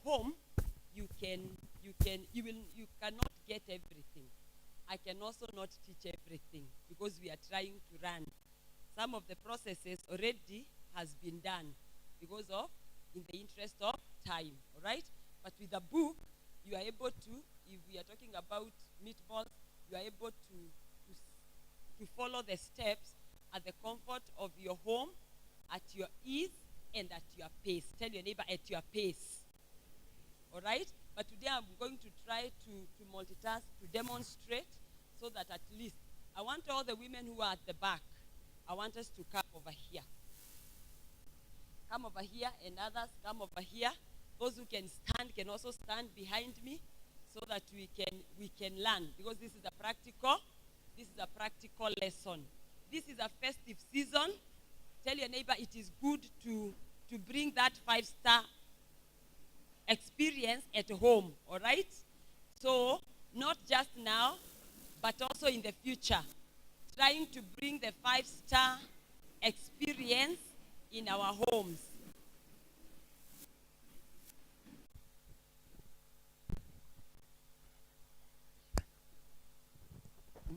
home, you cannot get everything. I can also not teach everything because we are trying to run. Some of the processes already has been done because of, in the interest of time, all right? But with a book, you are able to, if we are talking about meatballs, you are able to follow the steps at the comfort of your home, at your ease, and at your pace. Tell your neighbor, at your pace. All right? But today I'm going to try to multitask, to demonstrate, so that at least, I want all the women who are at the back, I want us to come over here. Come over here, and others come over here. Those who can stand can also stand behind me, so that we can learn, because this is a practical lesson. This is a festive season. Tell your neighbor it is good to bring that 5-star experience at home, all right? So, not just now, but also in the future. Trying to bring the 5-star experience in our homes.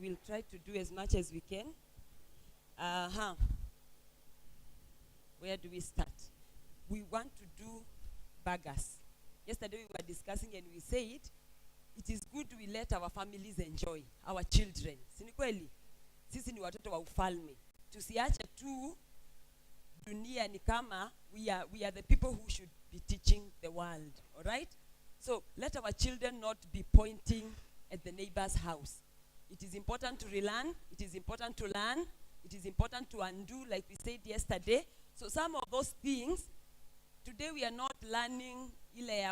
We'll try to do as much as we can. Where do we start? We want to do burgers. Yesterday we were discussing and we said, it is good we let our families enjoy, our children. Si ni kweli? Sisi ni watoto wa ufalme. Tusiache tu dunia ni kama we are the people who should be teaching the world, all right? So let our children not be pointing at the neighbor's house. It is important to relearn. It is important to learn. It is important to undo, like we said yesterday. So some of those things, today we are not learning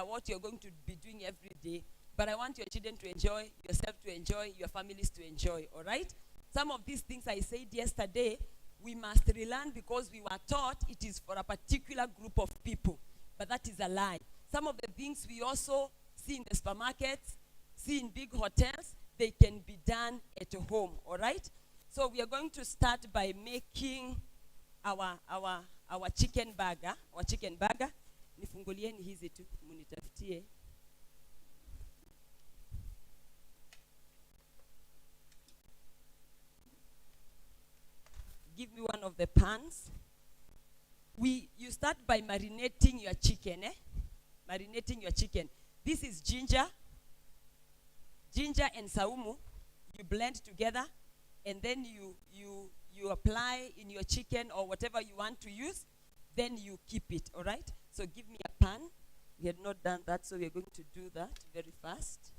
what you're going to be doing every day, but I want your children to enjoy, yourself to enjoy, your families to enjoy, all right? Some of these things I said yesterday, we must relearn because we were taught it is for a particular group of people, but that is a lie. Some of the things we also see in the supermarkets, see in big hotels, they can be done at home, all right? So we are going to start by making our chicken burger. Our chicken burger. Nifungulieni hizi tu munitafutie. Give me one of the pans. You start by marinating your chicken, Marinating your chicken. This is ginger and saumu. You blend together, and then you apply in your chicken or whatever you want to use, then you keep it, all right? So give me a pan. We had not done that, so we are going to do that very fast.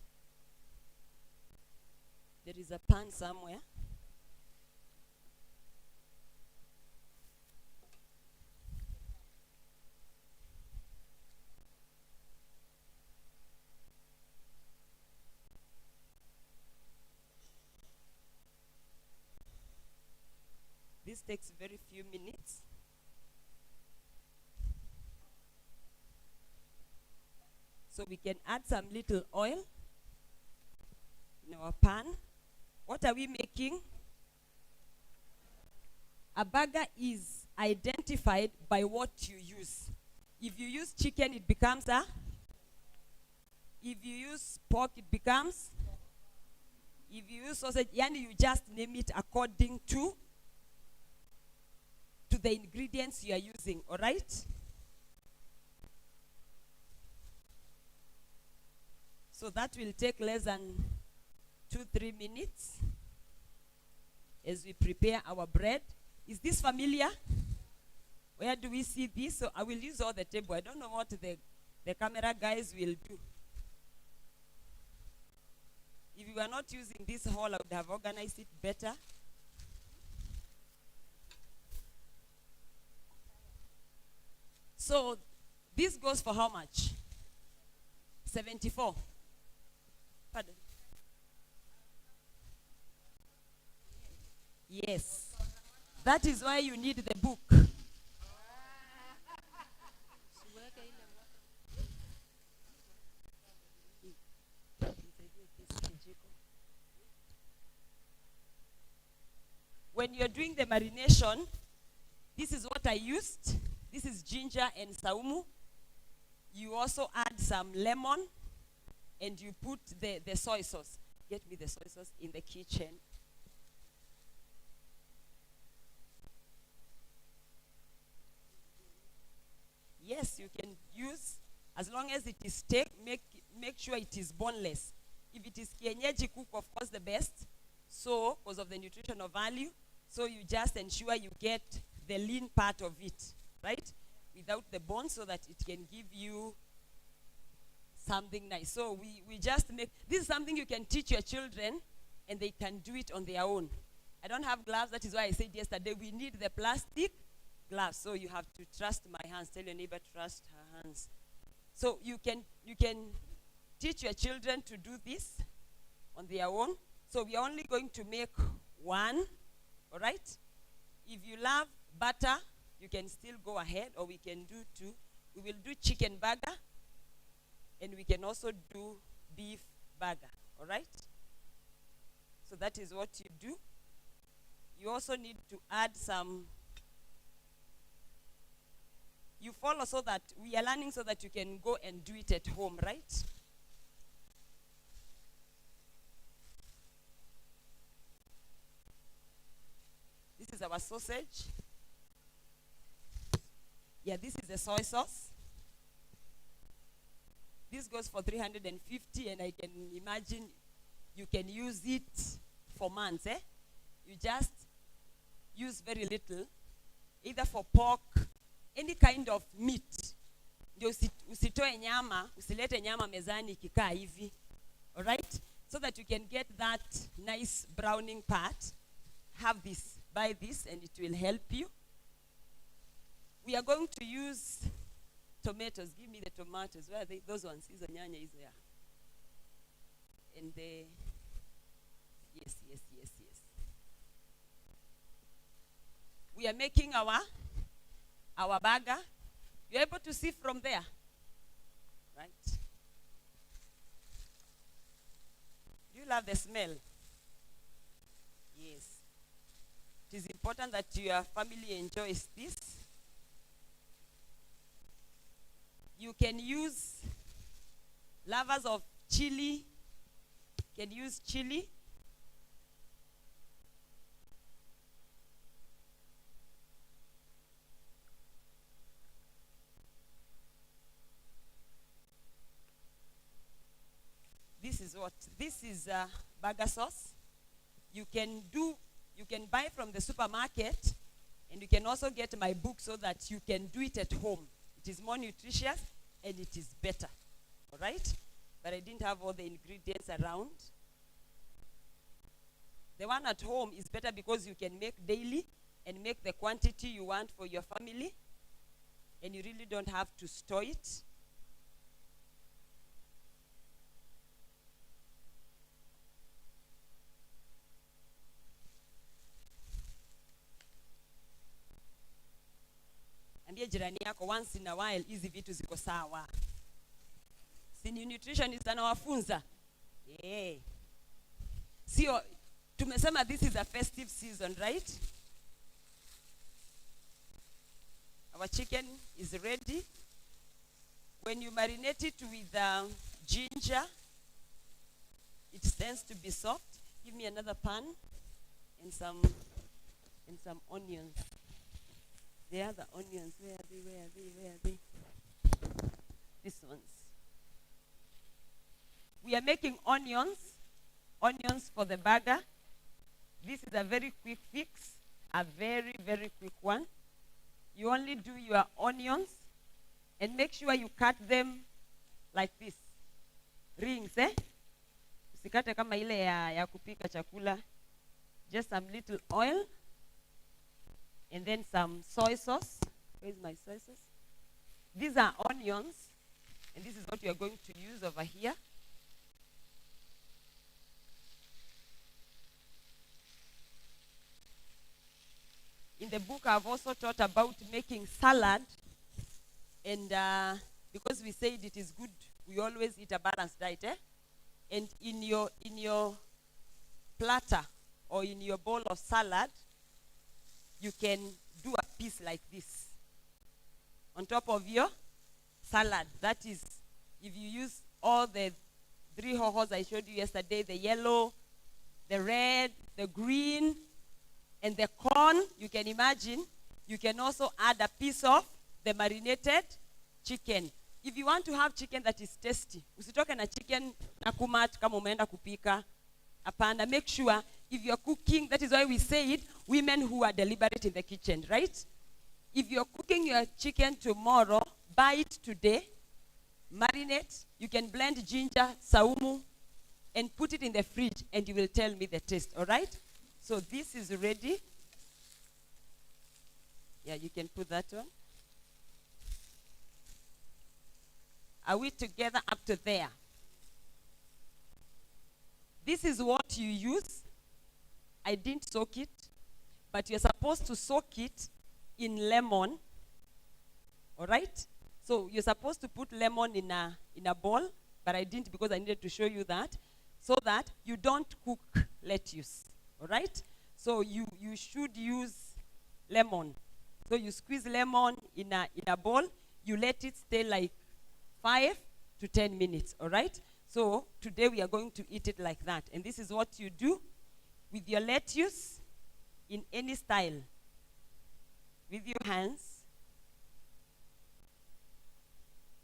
There is a pan somewhere. This takes very few minutes. So we can add some little oil in our pan. What are we making? A burger is identified by what you use. If you use chicken, it becomes a. If you use pork, it becomes. If you use sausage, you just name it according to the ingredients you are using, all right? So that will take less than 2-3 minutes as we prepare our bread. Is this familiar? Where do we see this? So I will use all the table. I don't know what the camera guys will do. If you were not using this hall, I would have organized it better. So this goes for how much? 74. Pardon? Yes. That is why you need the book. When you're doing the marination, this is what I used. This is ginger and saumu. You also add some lemon, and you put the soy sauce. Get me the soy sauce in the kitchen. Yes, you can use, as long as it is steak, make sure it is boneless. If it is kienyeji cook, of course, the best. So, because of the nutritional value, so you just ensure you get the lean part of it, right? Without the bone, so that it can give you something nice. So we just make, this is something you can teach your children, and they can do it on their own. I don't have gloves. That is why I said yesterday, we need the plastic gloves. So you have to trust my hands. Tell your neighbor, trust her hands. So you can teach your children to do this on their own. So we are only going to make one, all right? If you love butter, you can still go ahead, or we can do two. We will do chicken burger, and we can also do beef burger, all right? So that is what you do. You also need to add some, you follow so that, we are learning so that you can go and do it at home, right? This is our sausage. Yeah, this is the soy sauce. This goes for 350, and I can imagine you can use it for months, eh? You just use very little, either for pork, any kind of meat. Ndio usitoe nyama, usilete nyama mezani ikikaa hivi. All right? So that you can get that nice browning part. Have this, buy this, and it will help you. We are going to use tomatoes. Give me the tomatoes. Where are they? Those ones. Hizo nyanya is there. And the, yes. We are making our burger. You're able to see from there, right? Do you love the smell? Yes. It is important that your family enjoys this. You can use, lovers of chili, can use chili. This is burger sauce. You can buy from the supermarket, and you can also get my book so that you can do it at home. It is more nutritious, and it is better, all right? But I didn't have all the ingredients around. The one at home is better because you can make daily and make the quantity you want for your family, and you really don't have to store it. Ambia jirani yako, once in a while hizi vitu ziko sawa. Senior nutritionist anawafunza. Yeah. Sio, tumesema this is a festive season, right? Our chicken is ready. When you marinate it with ginger, it tends to be soft. Give me another pan and some onions. There are the onions. Where are they? These ones. We are making onions for the burger. This is a very quick fix, a very, very quick one. You only do your onions, and make sure you cut them like this. Rings, eh? Usikate kama ile ya kupika chakula. Just some little oil. And then some soy sauce. Where's my soy sauce? These are onions. And this is what we are going to use over here. In the book, I've also taught about making salad. And because we said it is good, we always eat a balanced diet. Eh? And in your platter or in your bowl of salad, you can do a piece like this on top of your salad. That is, if you use all the 3 hohos I showed you yesterday, the yellow, the red, the green, and the corn, you can imagine. You can also add a piece of the marinated chicken. If you want to have chicken that is tasty, usitoke na chicken na kumat kama umeenda kupika. Apana, make sure if you're cooking, that is why we say it, women who are deliberate in the kitchen, right? If you're cooking your chicken tomorrow, buy it today, marinate. You can blend ginger, saumu, and put it in the fridge, and you will tell me the taste, all right? So this is ready. Yeah, you can put that one. Are we together up to there? This is what you use. I didn't soak it, but you're supposed to soak it in lemon. All right? So you're supposed to put lemon in a bowl, but I didn't because I needed to show you that, so that you don't cook lettuce. All right? So you should use lemon. So you squeeze lemon in a bowl. You let it stay like 5 to 10 minutes. All right? So today we are going to eat it like that. And this is what you do with your lettuce in any style. With your hands.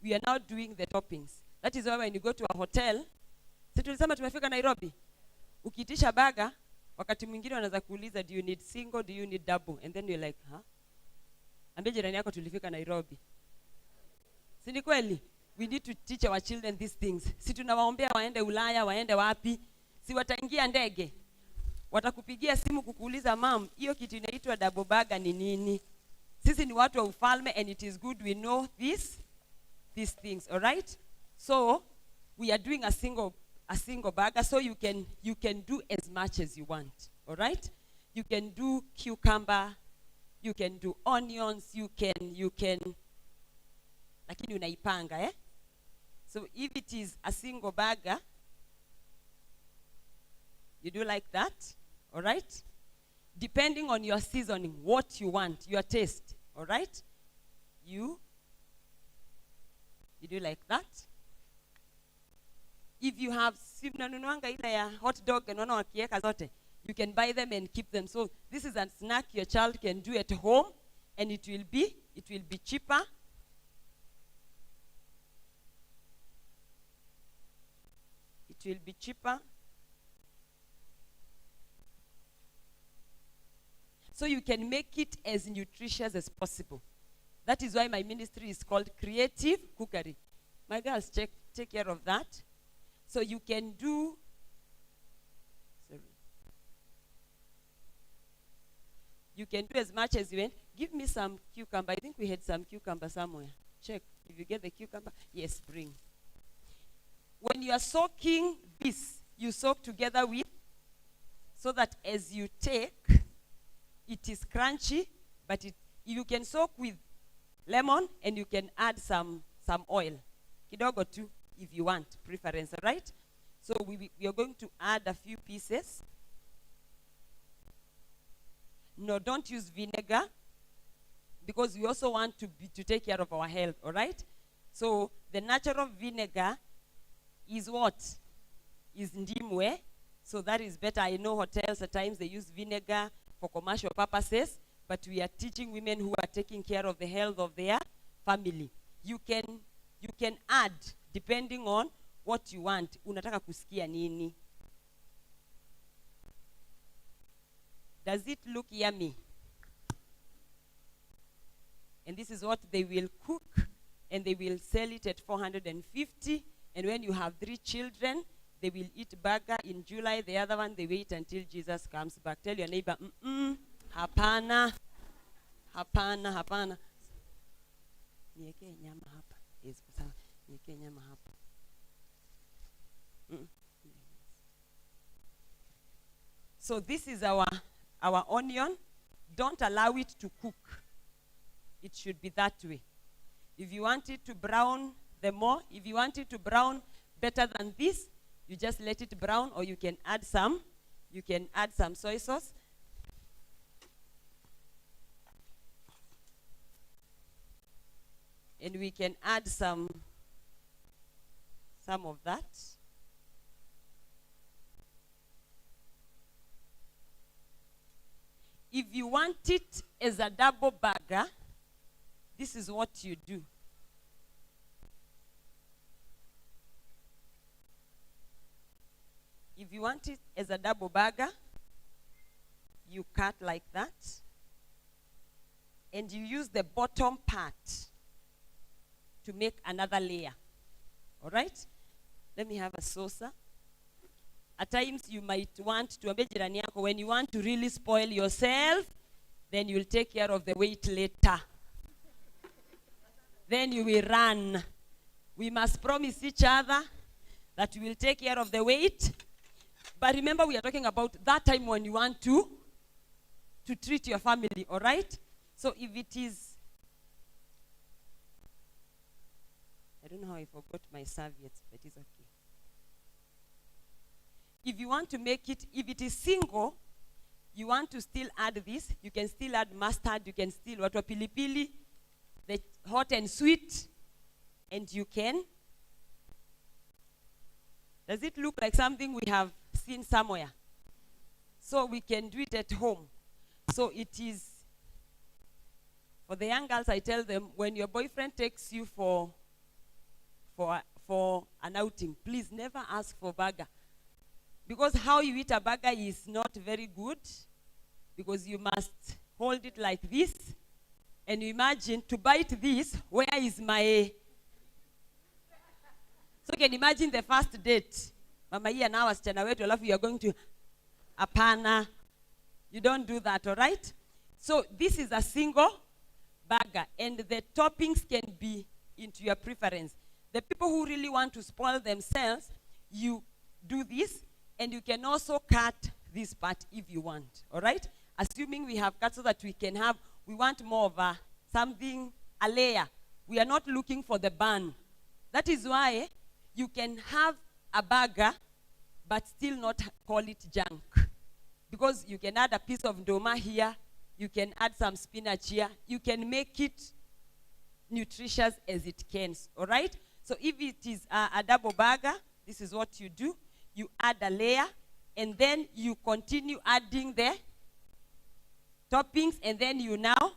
We are now doing the toppings. That is why when you go to a hotel, si tulisema tumefika Nairobi, ukiitisha burger, wakati mwingine wanaweza kuuliza, do you need single, do you need double? And then you're like, huh? Ambia jirani yako tulifika Nairobi. Si ni kweli? We need to teach our children these things. Si tunawaombea waende Ulaya, waende wapi? Si wataingia ndege. Watakupigia simu kukuuliza, mom, hiyo kitu inaitwa double burger ni nini? Sisi ni watu wa ufalme, and it is good we know these things, all right? So we are doing a single burger, so you can do as much as you want, all right? You can do cucumber, you can do onions, you can lakini unaipanga, eh? So if it is a single burger, you do like that, all right? Depending on your seasoning, what you want, your taste, all right? You do like that. If you have simnanunuanga ile ya hot dog and wakieka zote, you can buy them and keep them. So this is a snack your child can do at home, and it will be cheaper. It will be cheaper. So you can make it as nutritious as possible. That is why my ministry is called Creative Cookery. My girls, take care of that. So you can do, you can do as much as you want. Give me some cucumber. I think we had some cucumber somewhere. Check. If you get the cucumber, yes, bring. When you are soaking this, you soak together with, so that as you take, it is crunchy, but you can soak with lemon, and you can add some oil. Kidogo too, if you want, preference, all right? So we are going to add a few pieces. No, don't use vinegar, because we also want to take care of our health, all right? So the natural vinegar is what? Is ndimwe. So that is better. I know hotels at times they use vinegar for commercial purposes, but we are teaching women who are taking care of the health of their family. You can add depending on what you want. Unataka kusikia nini? Does it look yummy? And this is what they will cook, and they will sell it at 450. And when you have 3 children, they will eat burger in July. The other one, they wait until Jesus comes back. Tell your neighbor, hapana, hapana, hapana. Nieke nyama hapa. Yes, sawa. Nieke nyama hapa. So this is our onion. Don't allow it to cook. It should be that way. If you want it to brown, the more. If you want it to brown better than this, you just let it brown, or you can add some soy sauce. And we can add some of that. If you want it as a double burger, this is what you do. If you want it as a double burger, you cut like that. And you use the bottom part to make another layer. All right? Let me have a saucer. At times you might want to, when you want to really spoil yourself, then you'll take care of the weight later. Then you will run. We must promise each other that we will take care of the weight. But remember, we are talking about that time when you want to treat your family, all right? So if it is, I don't know how I forgot my serviettes, but it's okay. If you want to make it, if it is single, you want to still add this, you can still add mustard, you can still watu pilipili, the hot and sweet, and you can. Does it look like something we have seen somewhere? So we can do it at home. So it is, for the young girls, I tell them, when your boyfriend takes you for an outing, please never ask for burger. Because how you eat a burger is not very good, because you must hold it like this, and you imagine to bite this, where is my... So you can imagine the first date. Mama hii na wasichana wetu, alafu you are going to apana. You don't do that, all right? So this is a single burger, and the toppings can be into your preference. The people who really want to spoil themselves, you do this, and you can also cut this part if you want, all right? Assuming we have cut so that we can have, we want more of a layer. We are not looking for the bun. That is why you can have a burger, but still not call it junk. Because you can add a piece of ndoma here, you can add some spinach here, you can make it nutritious as it can, all right? So if it is a double burger, this is what you do. You add a layer, and then you continue adding the toppings, and then you now,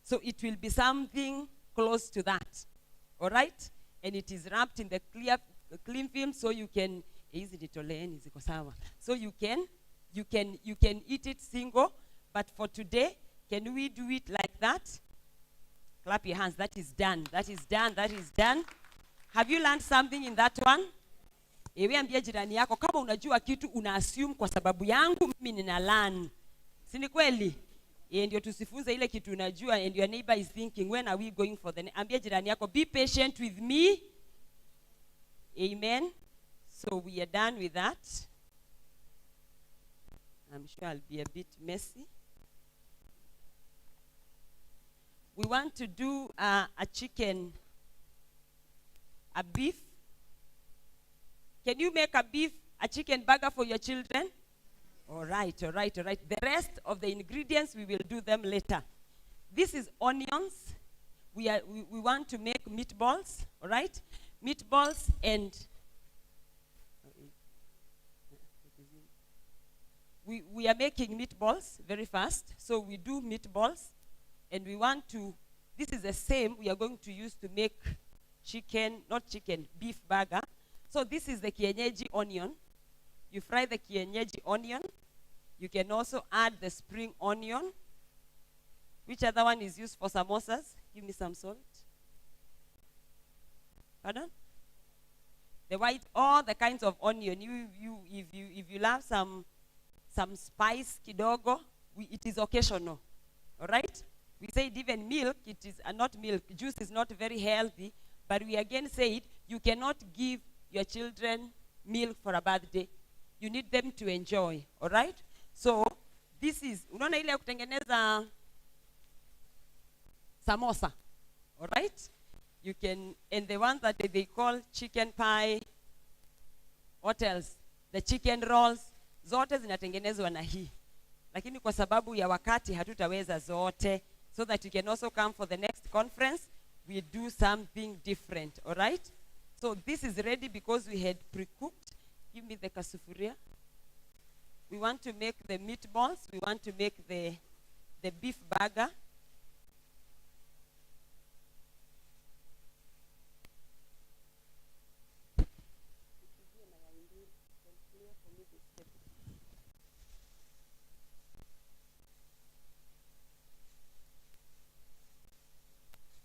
so it will be something close to that, all right? And it is wrapped in the clean film, so you can, so you can eat it single, but for today, can we do it like that? Clap your hands. That is done. That is done. That is done. Have you learned something in that one? Ewe ambia jirani yako, kama unajua kitu una assume kwa sababu yangu mimi nina learn. Si ni kweli? Ndio tusifunze ile kitu unajua, and your neighbor is thinking, when are we going for the ambia jirani yako, be patient with me. Amen. So we are done with that. I'm sure I'll be a bit messy. We want to do a chicken, a beef. Can you make a chicken burger for your children? All right, all right, all right. The rest of the ingredients, we will do them later. This is onions. We want to make meatballs, all right? Meatballs, and we are making meatballs very fast. So we do meatballs, and we want to, this is the same we are going to use to make beef burger. So this is the kienyeji onion. You fry the kienyeji onion. You can also add the spring onion. Which other one is used for samosas? Give me some salt. Pardon? The white, all the kinds of onion. If you love some spice kidogo, it is occasional. All right? We said even milk, it is not milk. Juice is not very healthy. But we again said you cannot give your children milk for a birthday. You need them to enjoy, all right? So this is, unaona ile ya kutengeneza samosa, all right? You can, and the ones that they call chicken pie, what else? The chicken rolls, zote zinatengenezwa na hii. Lakini kwa sababu ya wakati hatutaweza zote, so that you can also come for the next conference, we do something different, all right? So this is ready because we had pre-cooked. Give me the kasufuria. We want to make the meatballs. We want to make the beef burger.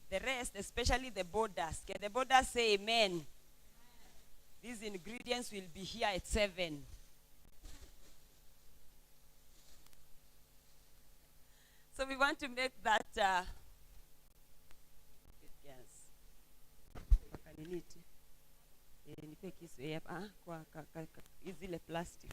The rest, especially the borders. Can the borders say amen? These ingredients will be here at 7. So we want to make that. Yes. Easily plastic.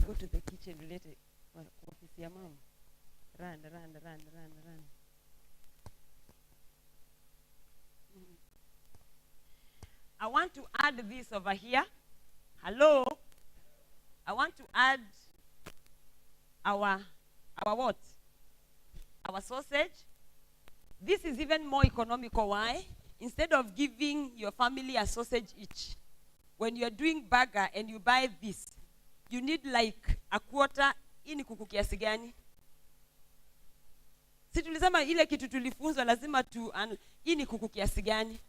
Go to the kitchen later. Office your mom. Run. I want to add this over here. Hello? I want to add our what? Our sausage. This is even more economical. Why? Instead of giving your family a sausage each, when you're doing burger and you buy this, you need like a quarter. Ini kuku kiasi gani? Si tulisema ile kitu tulifunzwa lazima ini kuku kiasi gani?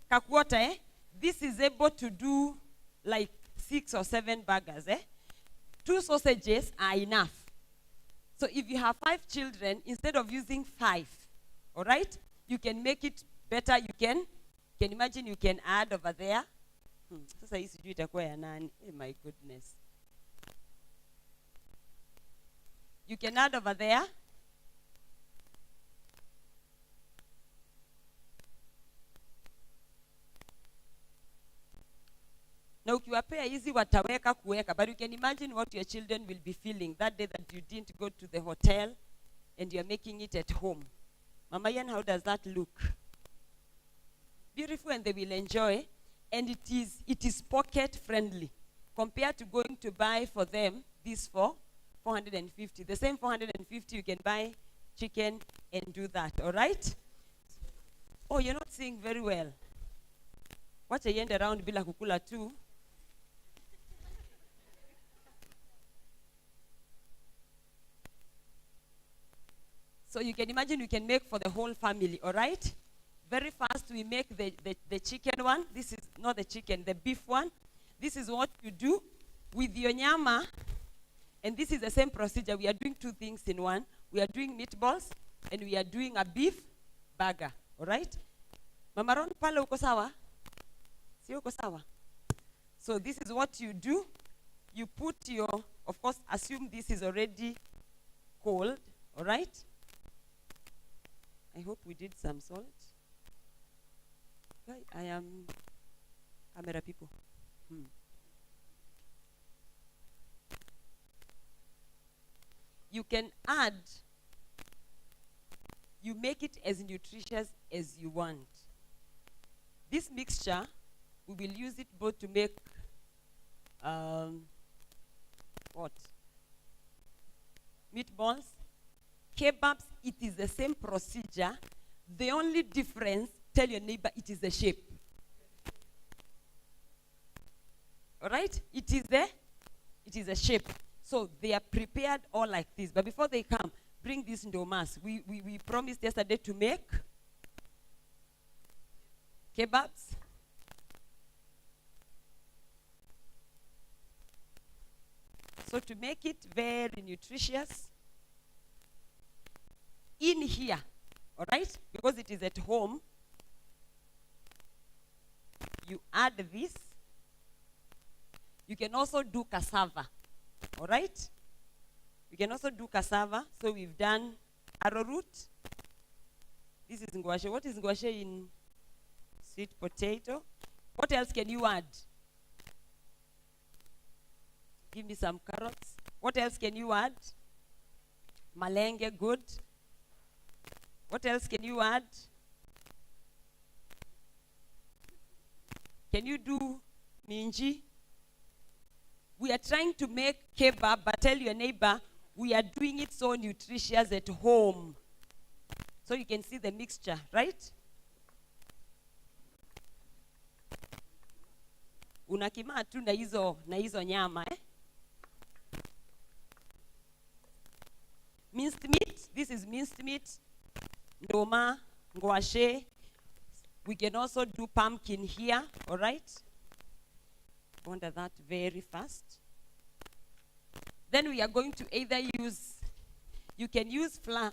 Ka quarter, eh? This is able to do like 6 or 7 burgers, eh? 2 sausages are enough. So if you have 5 children, instead of using 5, all right? You can make it better. You can imagine you can add over there. Sasa hii sijui itakuwa ya nani. Oh my goodness. You can add over there. Na ukiwapea hizi wataweka kuweka, but you can imagine what your children will be feeling that day that you didn't go to the hotel and you're making it at home. Mama Yan, how does that look? Beautiful, and they will enjoy. And it is pocket friendly compared to going to buy for them this for 450. The same 450 you can buy chicken and do that, all right? Oh, you're not seeing very well. Watch a yend around bila kukula too. So you can imagine you can make for the whole family, all right? Very fast, we make the chicken one. This is not the chicken, the beef one. This is what you do with your nyama. And this is the same procedure. We are doing 2 things in one. We are doing meatballs and we are doing a beef burger. All right? Mama Ron, pale uko sawa? Si uko sawa? So this is what you do. You put your, of course, assume this is already cold. All right? I hope we did some salt. I am camera people. You can add, you make it as nutritious as you want. This mixture, we will use it both to make what? Meatballs, kebabs. It is the same procedure. The only difference, tell your neighbor, it is the shape. All right? It is a shape. So they are prepared all like this. But before they come, bring this ndomas. We promised yesterday to make kebabs. So to make it very nutritious, in here, all right? Because it is at home, you add this. You can also do cassava, all right? You can also do cassava. So we've done arrowroot. This is ngwashe. What is ngwashe in sweet potato? What else can you add? Give me some carrots. What else can you add? Malenge, good. What else can you add? Can you do minji? We are trying to make kebab, but tell your neighbor, we are doing it so nutritious at home. So you can see the mixture, right? Unakima tu na hizo nyama, eh? Minced meat, this is minced meat. Ndoma, ngwashe. We can also do pumpkin here, all right? Ponder that very fast. Then we are going to either use, you can use flour.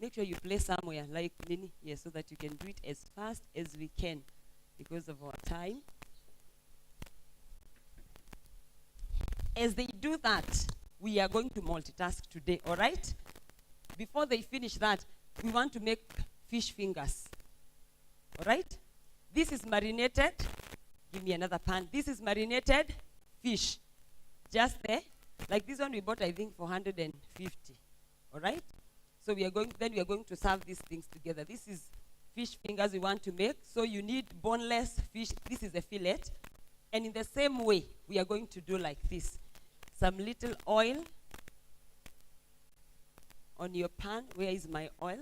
Make sure you place somewhere, like Nini, yes, so that you can do it as fast as we can because of our time. As they do that, we are going to multitask today, all right? Before they finish that, we want to make fish fingers, all right? This is marinated. Give me another pan. This is marinated fish. Just there. Like this one we bought, I think, for 150, all right? So we are going to serve these things together. This is fish fingers we want to make. So you need boneless fish. This is a fillet. And in the same way, we are going to do like this. Some little oil on your pan. Where is my oil?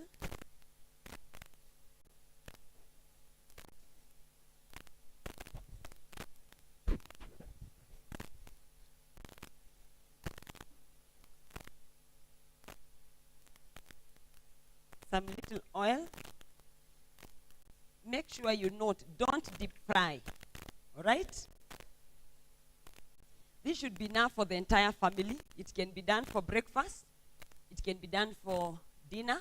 Some little oil. Make sure you note, don't deep fry. All right? This should be enough for the entire family. It can be done for breakfast. It can be done for dinner.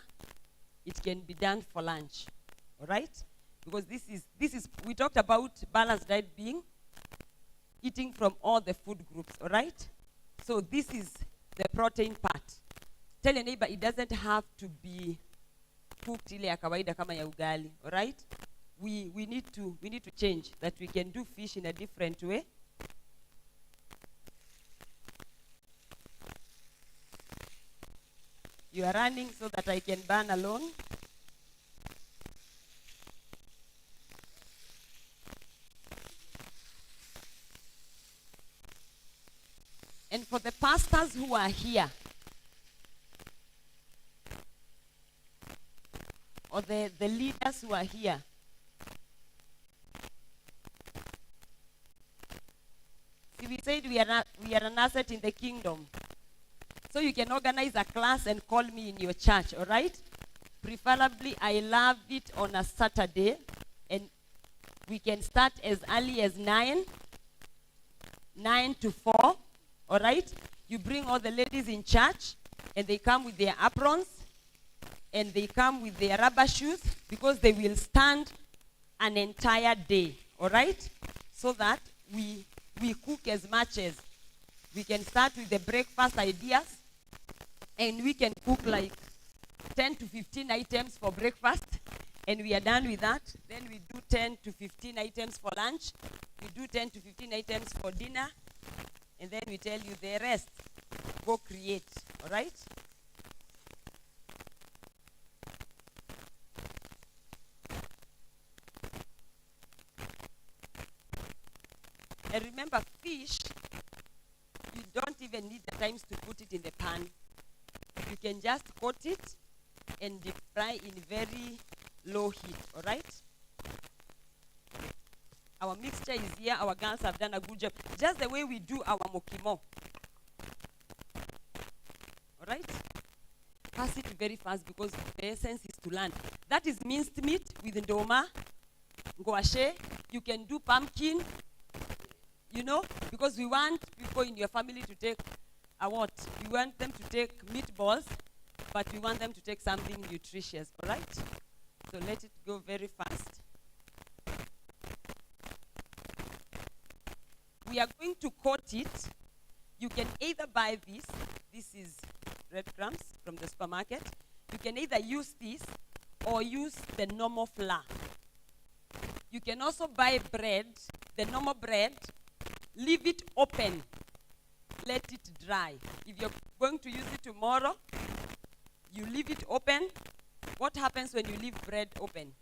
It can be done for lunch. All right? Because this is we talked about balanced diet being eating from all the food groups. All right? So this is the protein part. Tell your neighbor it doesn't have to be cooked ile ya kawaida kama ya ugali. All right? We need to change that. We can do fish in a different way. You are running so that I can burn alone. And for the pastors who are here, or the leaders who are here, see, we said we are an asset in the kingdom. So you can organize a class and call me in your church, all right? Preferably, I love it on a Saturday, and we can start as early as 9 to 4, all right? You bring all the ladies in church, and they come with their aprons, and they come with their rubber shoes, because they will stand an entire day, all right? So that we cook as much as we can start with the breakfast ideas, and we can cook like 10 to 15 items for breakfast, and we are done with that. Then we do 10 to 15 items for lunch. We do 10 to 15 items for dinner, and then we tell you the rest. Go create, all right? And remember, fish, you don't even need the times to put it in the pan. You can just coat it and deep fry in very low heat, all right? Our mixture is here. Our girls have done a good job. Just the way we do our mokimo. All right? Pass it very fast because the essence is to learn. That is minced meat with ndoma, ngwashe. You can do pumpkin, you know, because we want people in your family to take what? We want them to take meatballs, but we want them to take something nutritious, all right? So let it go very fast. We are going to coat it. You can either buy this. This is breadcrumbs from the supermarket. You can either use this or use the normal flour. You can also buy bread, the normal bread, leave it open. let it dry. If you're going to use it tomorrow, you leave it open. What happens when you leave bread open?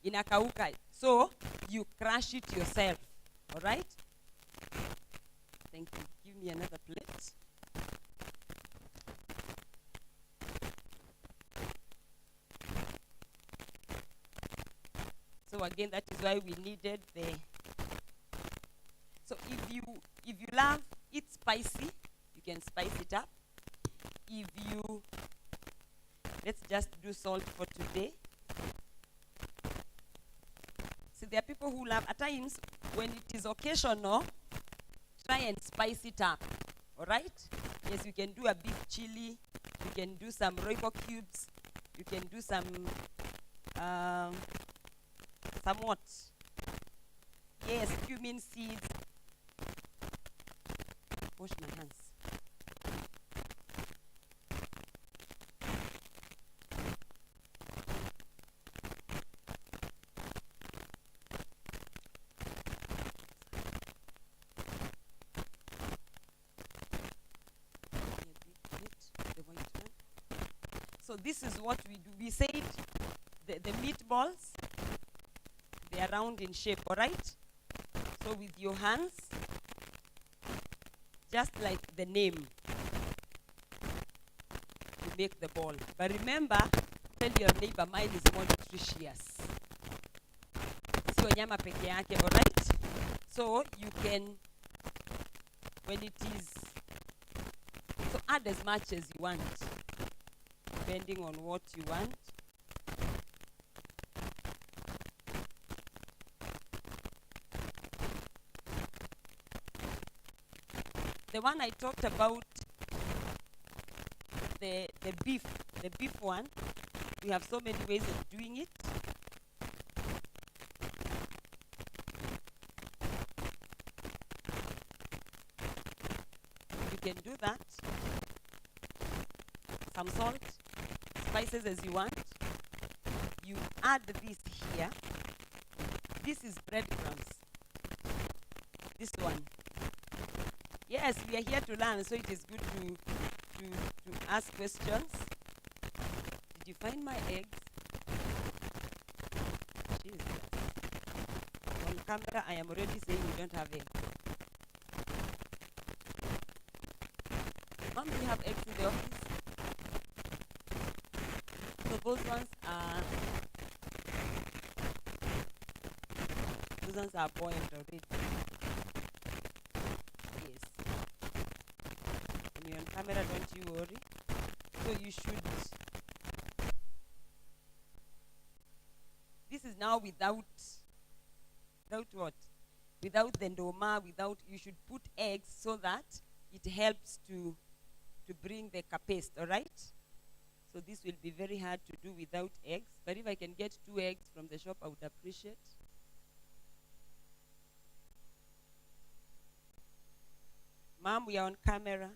Inakauka. So you crush it yourself. All right? Thank you. Give me another plate. So again, that is why we needed the. So if you love it spicy, you can spice it up. If you, let's just do salt for today. See, there are people who love, at times when it is occasional, try and spice it up. All right? Yes, you can do a beef chili. You can do some Royco cubes. You can do some what? Yes, cumin seeds. Wash my hands. So this is what we do. We said the meatballs, they are round in shape, all right? So with your hands, just like the name, you make the ball. But remember, tell your neighbor, mine is more nutritious. Sio nyama peke yake, all right? So you can, when it is, so add as much as you want, depending on what you want. The one I talked about, the beef one, we have so many ways of doing it. You can do that. Some salt, spices as you want. You add this here. This is breadcrumbs. This one. Yes, we are here to learn, so it is good to ask questions. Did you find my eggs? Jesus. On camera, I am already saying we don't have eggs. Mom, do you have eggs in the office? So those ones are boiled already. When you're on camera, don't you worry. So you should. This is now without what? Without the ndoma, you should put eggs so that it helps to bring the paste, all right? So this will be very hard to do without eggs. But if I can get 2 eggs from the shop, I would appreciate. Mom, we are on camera.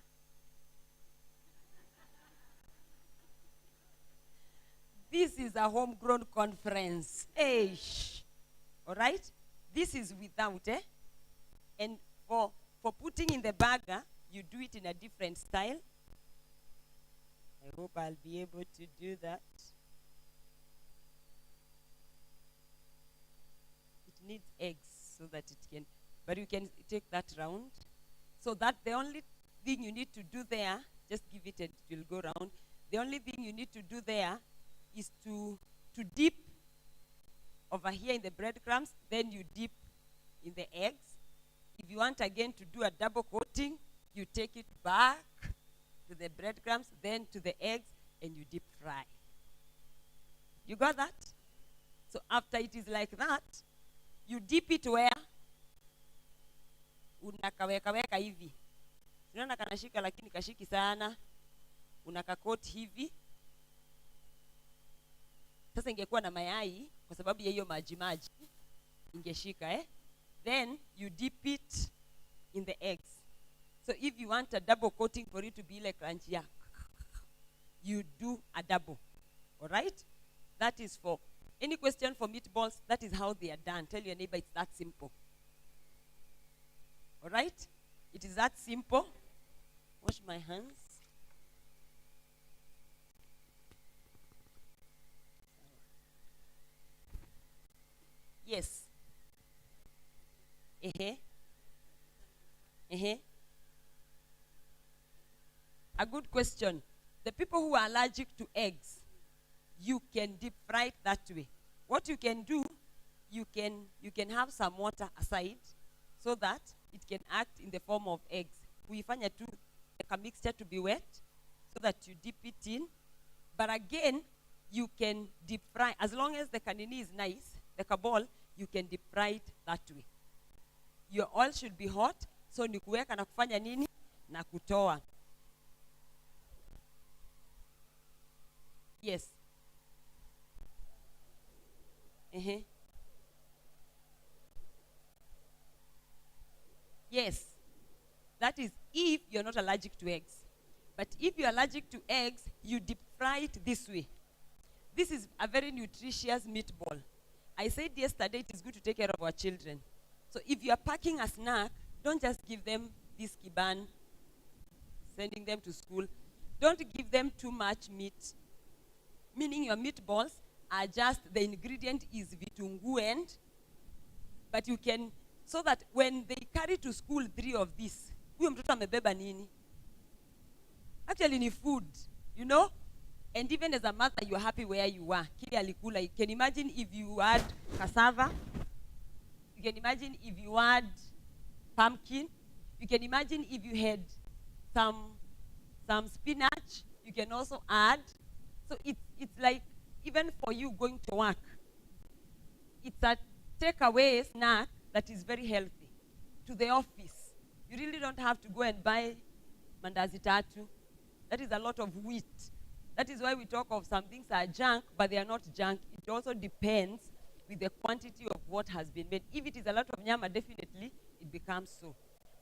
This is a homegrown conference. Hey, all right? This is without, And for putting in the burger, you do it in a different style. I hope I'll be able to do that. It needs eggs so that it can, but you can take that round. So that the only thing you need to do there, just give it and it will go round. The only thing you need to do there is to dip over here in the breadcrumbs, then you dip in the eggs. If you want again to do a double coating, you take it back to the breadcrumbs, then to the eggs, and you deep fry. You got that? So after it is like that, you dip it where? Unakaweka hivi. Unaona kanashika lakini kashiki sana. Unakakoti hivi. Sasa ingekuwa na mayai kwa sababu ya hiyo maji ingeshika, Then you dip it in the eggs. So if you want a double coating for it to be like crunchy, you do a double. All right? That is for any question for meatballs, that is how they are done. Tell your neighbor it's that simple. All right? It is that simple. Wash my hands. Yes. Uh-huh. Uh-huh. A good question. The people who are allergic to eggs, you can deep fry it that way. What you can do, you can have some water aside so that it can act in the form of eggs. Huifanya tu a mixture to be wet so that you dip it in. But again, you can deep fry as long as the kanini is nice, the kabol, you can deep fry it that way. Your oil should be hot, so ni kuweka na kufanya nini na kutoa. Yes. Uh-huh. Yes. That is if you're not allergic to eggs. But if you're allergic to eggs, you deep fry it this way. This is a very nutritious meatball. I said yesterday it is good to take care of our children. So if you are packing a snack, don't just give them this kiban, sending them to school. Don't give them too much meat. Meaning your meatballs are just, the ingredient is vitungu and, but you can, so that when they carry to school 3 of this, huyo mtoto amebeba nini? Actually ni food, you know? And even as a mother, you are happy where you are. Kile alikula. You can imagine if you had cassava. You can imagine if you had pumpkin. You can imagine if you had some spinach. You can also add. So it's like, even for you going to work, it's a takeaway snack that is very healthy. To the office, you really don't have to go and buy mandazi tatu. That is a lot of wheat. That is why we talk of some things are junk, but they are not junk. It also depends with the quantity of what has been made. If it is a lot of nyama, definitely it becomes so.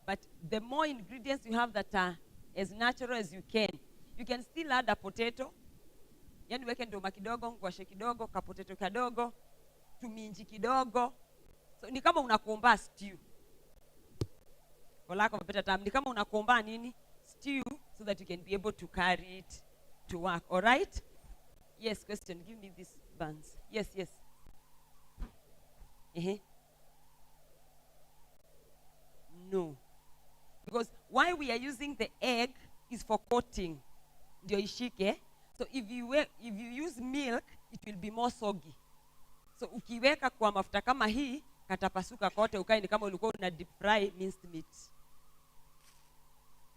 But the more ingredients you have that are as natural as you can still add a potato. Yani weke ndoma kidogo, ngwashe kidogo, kapotato kidogo, tuminji kidogo. So ni kama unakuomba stew. For lack of a better term, ni kama unakuomba nini? Stew, so that you can be able to carry it to work. All right? Yes, question. Give me these buns. Yes. Uh-huh. No. Because why we are using the egg is for coating. Ndio ishike. So if you use milk, it will be more soggy. So ukiweka kwa mafuta kama hii, katapasuka kote, ukae ni kama ulikuwa una deep fry minced meat.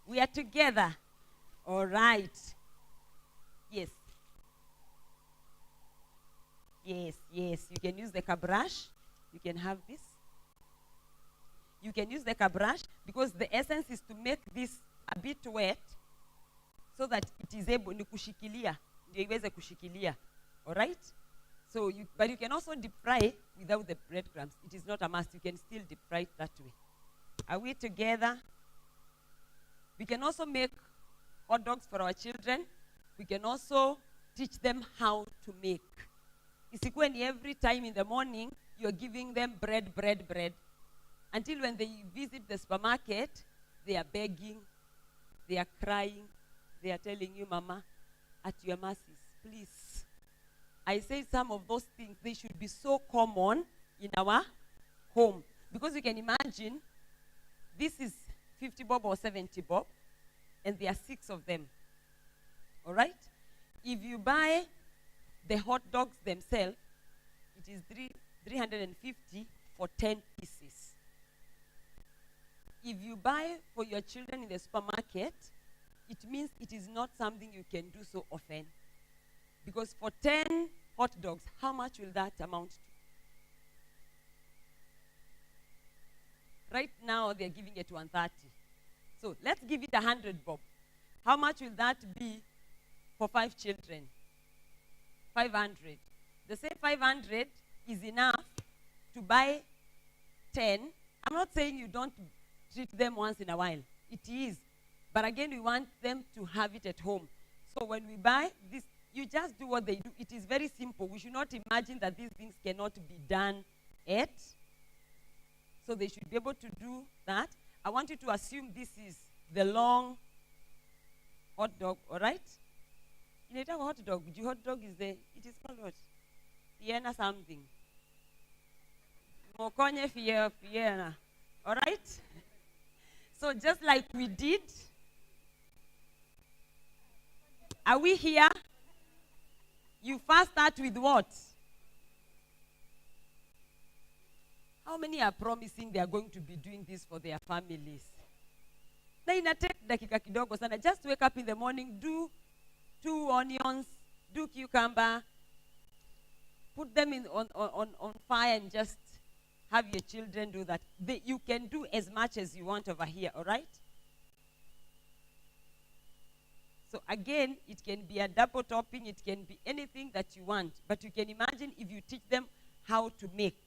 We are together. All right. Yes. You can use the kabrush. You can have this. You can use the kabrush because the essence is to make this a bit wet so that it is able ni kushikilia. Ndio iweze kushikilia. All right? So but you can also deep fry without the breadcrumbs. It is not a must. You can still deep fry it that way. Are we together? We can also make hot dogs for our children. We can also teach them how to make. Isikuwe ni every time in the morning you're giving them bread. Until when they visit the supermarket, they are begging, they are crying, they are telling you, Mama, at your mercies, please. I say some of those things, they should be so common in our home. Because you can imagine, this is 50 bob or 70 bob, and there are 6 of them. All right? If you buy the hot dogs themselves, it is 350 for 10 pieces. If you buy for your children in the supermarket, it means it is not something you can do so often. Because for 10 hot dogs, how much will that amount to? Right now, they're giving it 130. So let's give it 100 bob. How much will that be for 5 children? 500. The same 500 is enough to buy 10. I'm not saying you don't treat them once in a while. It is. But again, we want them to have it at home. So when we buy this, you just do what they do. It is very simple. We should not imagine that these things cannot be done at. So they should be able to do that. I want you to assume this is the long hot dog, all right? In a hot dog, the hot dog is it is called what? Vienna something. Mokonye Vienna. All right? So just like we did, are we here? You first start with what? How many are promising they are going to be doing this for their families? Na inatake dakika kidogo sana. Just wake up in the morning, do 2 onions, do cucumber, put them on fire and just have your children do that. You can do as much as you want over here, all right? So again, it can be a double topping, it can be anything that you want. But you can imagine if you teach them how to make.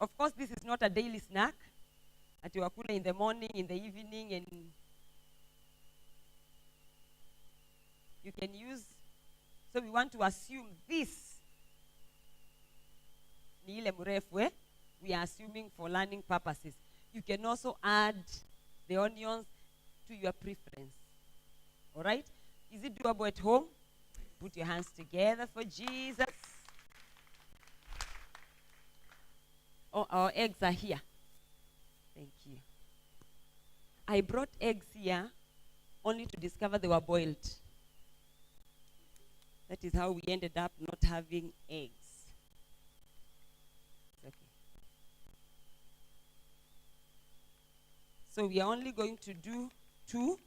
Of course, this is not a daily snack. At wakula in the morning, in the evening, and you can use. So we want to assume this. Ni ile mrefu, eh? We are assuming for learning purposes. You can also add the onions to your preference. All right? Is it doable at home? Put your hands together for Jesus. Oh, our eggs are here. Thank you. I brought eggs here only to discover they were boiled. That is how we ended up not having eggs. Okay. So we are only going to do 2.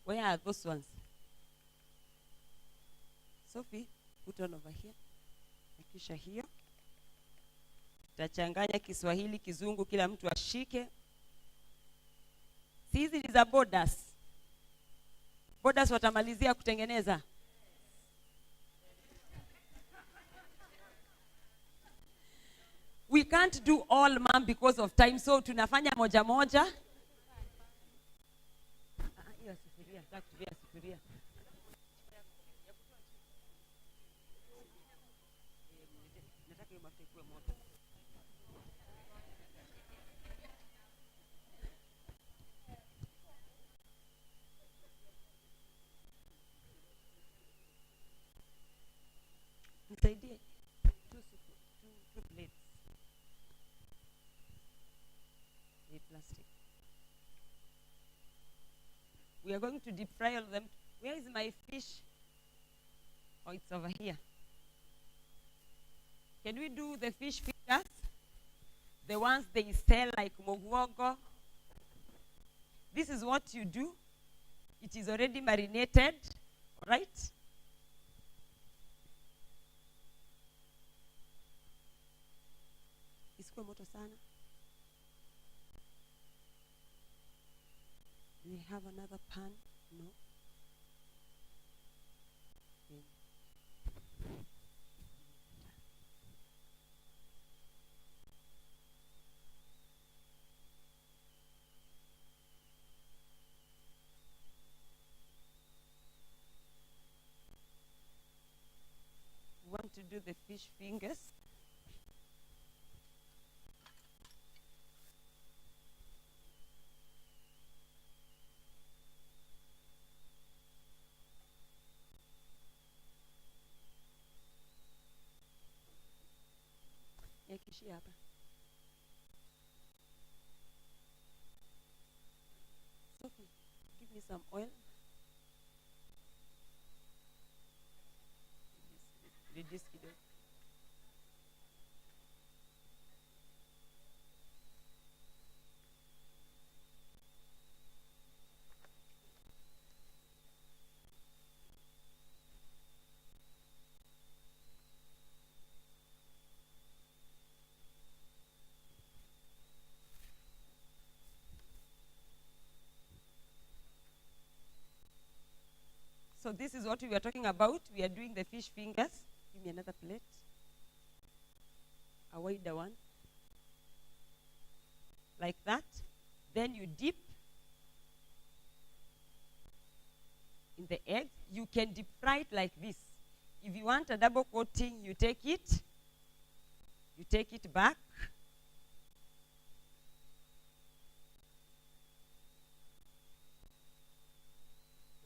Where are those ones? Sophie, put on over here. Kisha hiyo. Tutachanganya Kiswahili, Kizungu, kila mtu ashike. Hizi ni za borders. Borders watamalizia kutengeneza. We can't do all, ma'am, because of time. So tunafanya moja moja. Hiyo sufuria, nataka sufuria. Nisaidie. 2 plates. Plastic. We are going to deep fry all of them. Where is my fish? Oh, it's over here. Can we do the fish fingers? The ones they sell like moguogo. This is what you do. It is already marinated, all right? Isikuwe moto sana. Do we have another pan? No. Okay. We want to do the fish fingers. Hapa. Sophie, give me some oil. Reduce it. So this is what we were talking about. We are doing the fish fingers. Give me another plate. A wider one. Like that. Then you dip in the egg. You can deep fry it like this. If you want a double coating, you take it back,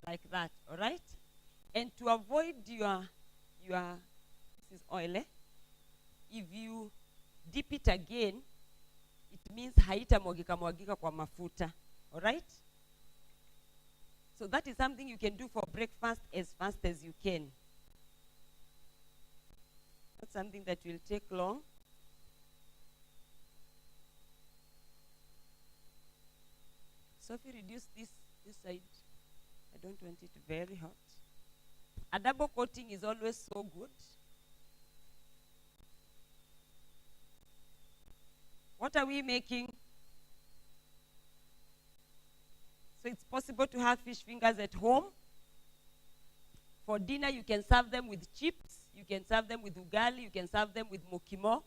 like that, all right? And to avoid your this is oil, if you dip it again, it means haitamwagika kwa mafuta, all right? So that is something you can do for breakfast as fast as you can. That's something that will take long. Sophie, reduce this side. I don't want it very hot. A double coating is always so good. What are we making? So it's possible to have fish fingers at home. For dinner, you can serve them with chips. You can serve them with ugali. You can serve them with mokimo.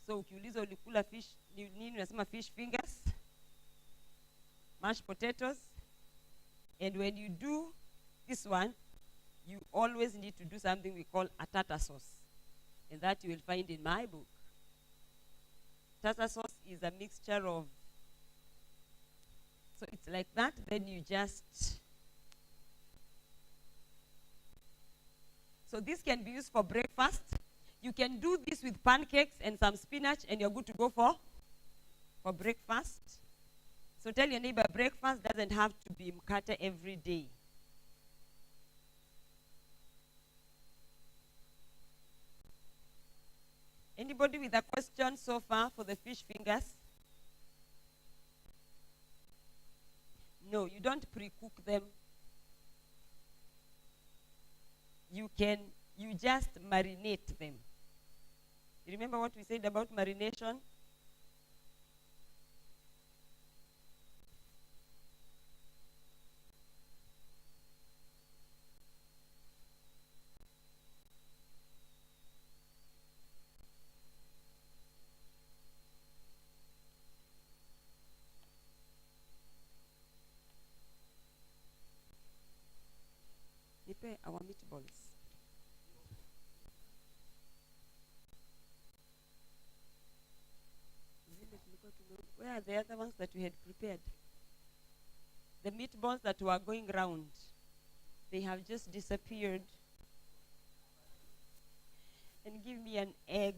So ukiuliza ulikula fish, nini unasema fish fingers, mashed potatoes. And when you do this one, you always need to do something we call a tartar sauce. And that you will find in my book. Tartar sauce is a mixture of, so it's like that, then you just, so this can be used for breakfast. You can do this with pancakes and some spinach and you're good to go for breakfast. So tell your neighbor, breakfast doesn't have to be mkate every day. Anybody with a question so far for the fish fingers? No, you don't pre-cook them. You just marinate them. You remember what we said about marination? Prepare our meatballs. Where are the other ones that we had prepared? The meatballs that were going round. They have just disappeared. And give me an egg.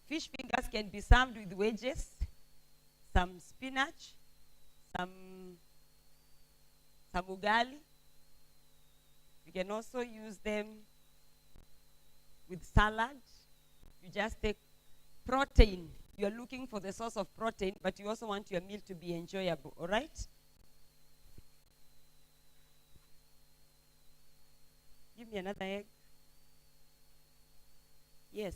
Fish fingers can be served with wedges, some spinach, some ugali. You can also use them with salad. You just take protein. You're looking for the source of protein, but you also want your meal to be enjoyable, all right? Give me another egg. Yes.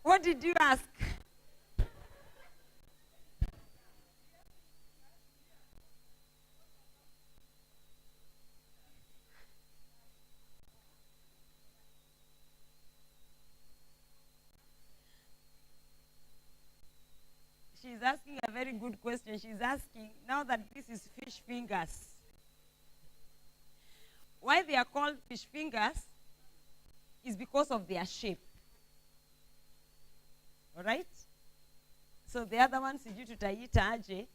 What did you ask? She's asking a very good question. She's asking, now that this is fish fingers, why they are called fish fingers is because of their shape. All right? So the other ones, sijui tutaita aje.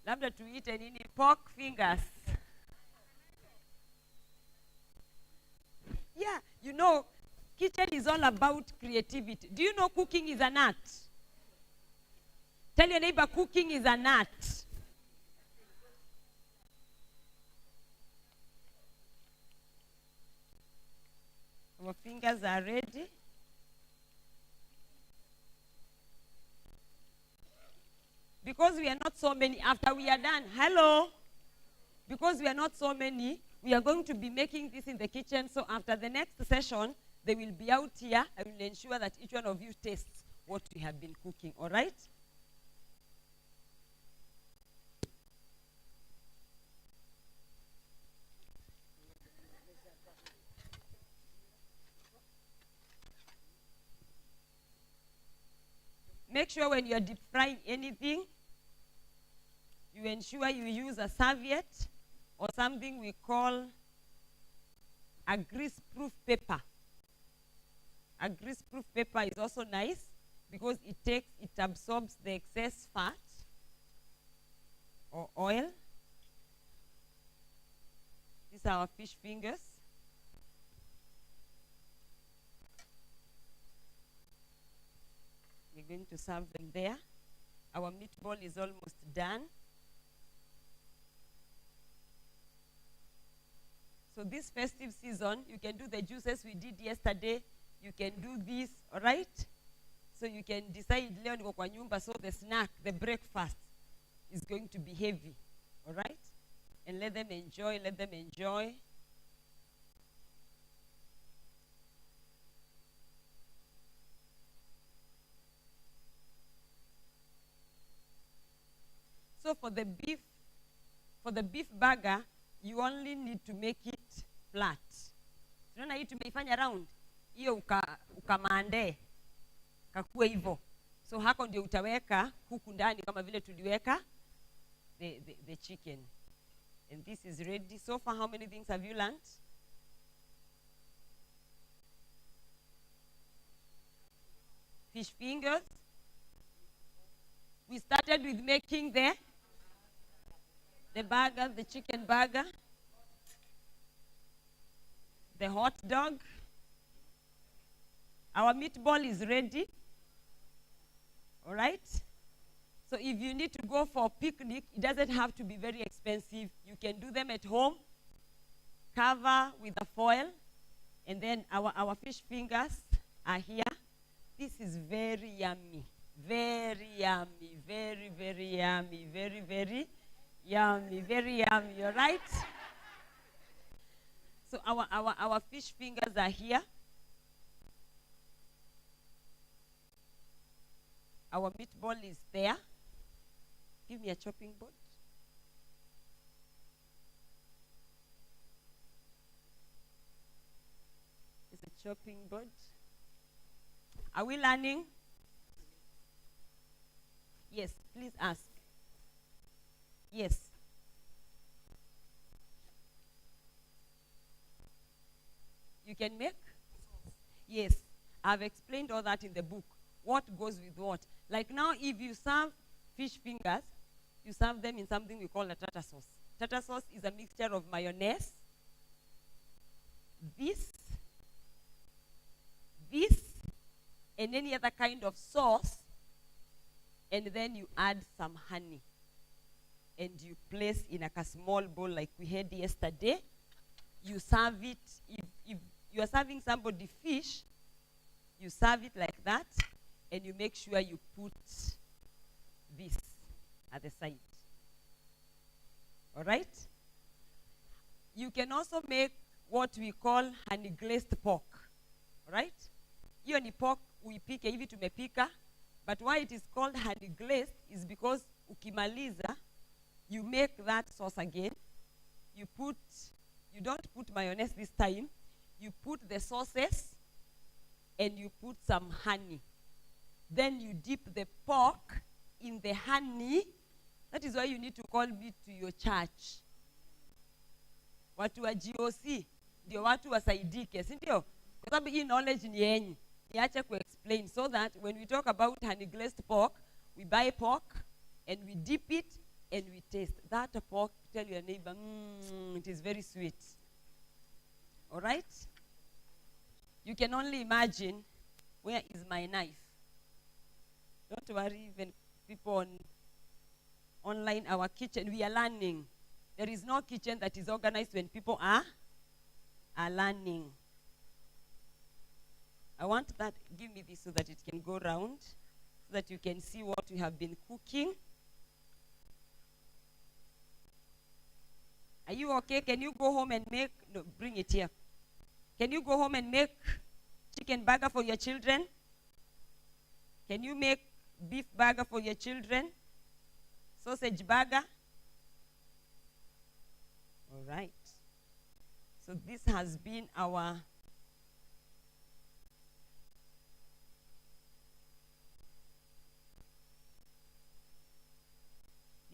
Labda tuite nini? Pork fingers. Yeah, you know, kitchen is all about creativity. Do you know cooking is an art? Tell your neighbor, cooking is an art. Our fingers are ready. Because we are not so many, after we are done, hello? Because we are not so many, we are going to be making this in the kitchen. So after the next session, they will be out here. I will ensure that each one of you tastes what we have been cooking, all right? Make sure when you're deep frying anything, You ensure you use a serviette or something we call a grease-proof paper. A grease-proof paper is also nice because it absorbs the excess fat or oil. These are our fish fingers. We're going to serve them there. Our meatball is almost done. So this festive season, you can do the juices we did yesterday. You can do this, all right? So you can decide leo niko kwa nyumba, so the snack, the breakfast is going to be heavy, all right? And let them enjoy, let them enjoy. So for the beef burger, you only need to make it flat. Unaona hii tumeifanya round, hiyo ukamande kakue hivyo. So hako ndio utaweka huku ndani kama vile tuliweka the chicken. And this is ready. So far, how many things have you learned? Fish fingers. We started with making the burger, the chicken burger, the hot dog. Our meatball is ready. All right? So if you need to go for a picnic, it doesn't have to be very expensive. You can do them at home, cover with a foil, and then our fish fingers are here. This is very yummy. Very yummy. Very, very yummy. Very, very yummy. Very yummy. All right? So our fish fingers are here. Our meatball is there. Give me a chopping board. It's a chopping board. Are we learning? Yes, please ask. Yes. You can make? Yes. I've explained all that in the book. What goes with what. Like now, if you serve fish fingers, you serve them in something we call a tartar sauce. Tartar sauce is a mixture of mayonnaise, this, and any other kind of sauce, and then you add some honey. And you place in a small bowl like we had yesterday. You serve it, if you are serving somebody fish, you serve it like that, and you make sure you put this at the side. All right? You can also make what we call honey glazed pork. All right? Hiyo ni pork uipike hivi tumepika, but why it is called honey glazed is because ukimaliza, you make that sauce again. You don't put mayonnaise this time. You put the sauces and you put some honey. Then you dip the pork in the honey. That is why you need to call me to your church. Watu wa GOC, ndio watu wasaidike, si ndio? Kwa sababu hii knowledge ni yenyu. Niache explain so that when we talk about honey glazed pork, we buy pork and we dip it and we taste. That pork, tell your neighbor, it is very sweet. All right? You can only imagine, where is my knife? Don't worry, even people online, our kitchen, we are learning. There is no kitchen that is organized when people are learning. I want that, give me this so that it can go round, so that you can see what we have been cooking. Are you okay? Can you go home and make, no, bring it here. Can you go home and make chicken burger for your children? Can you make beef burger for your children? Sausage burger? All right. So this has been our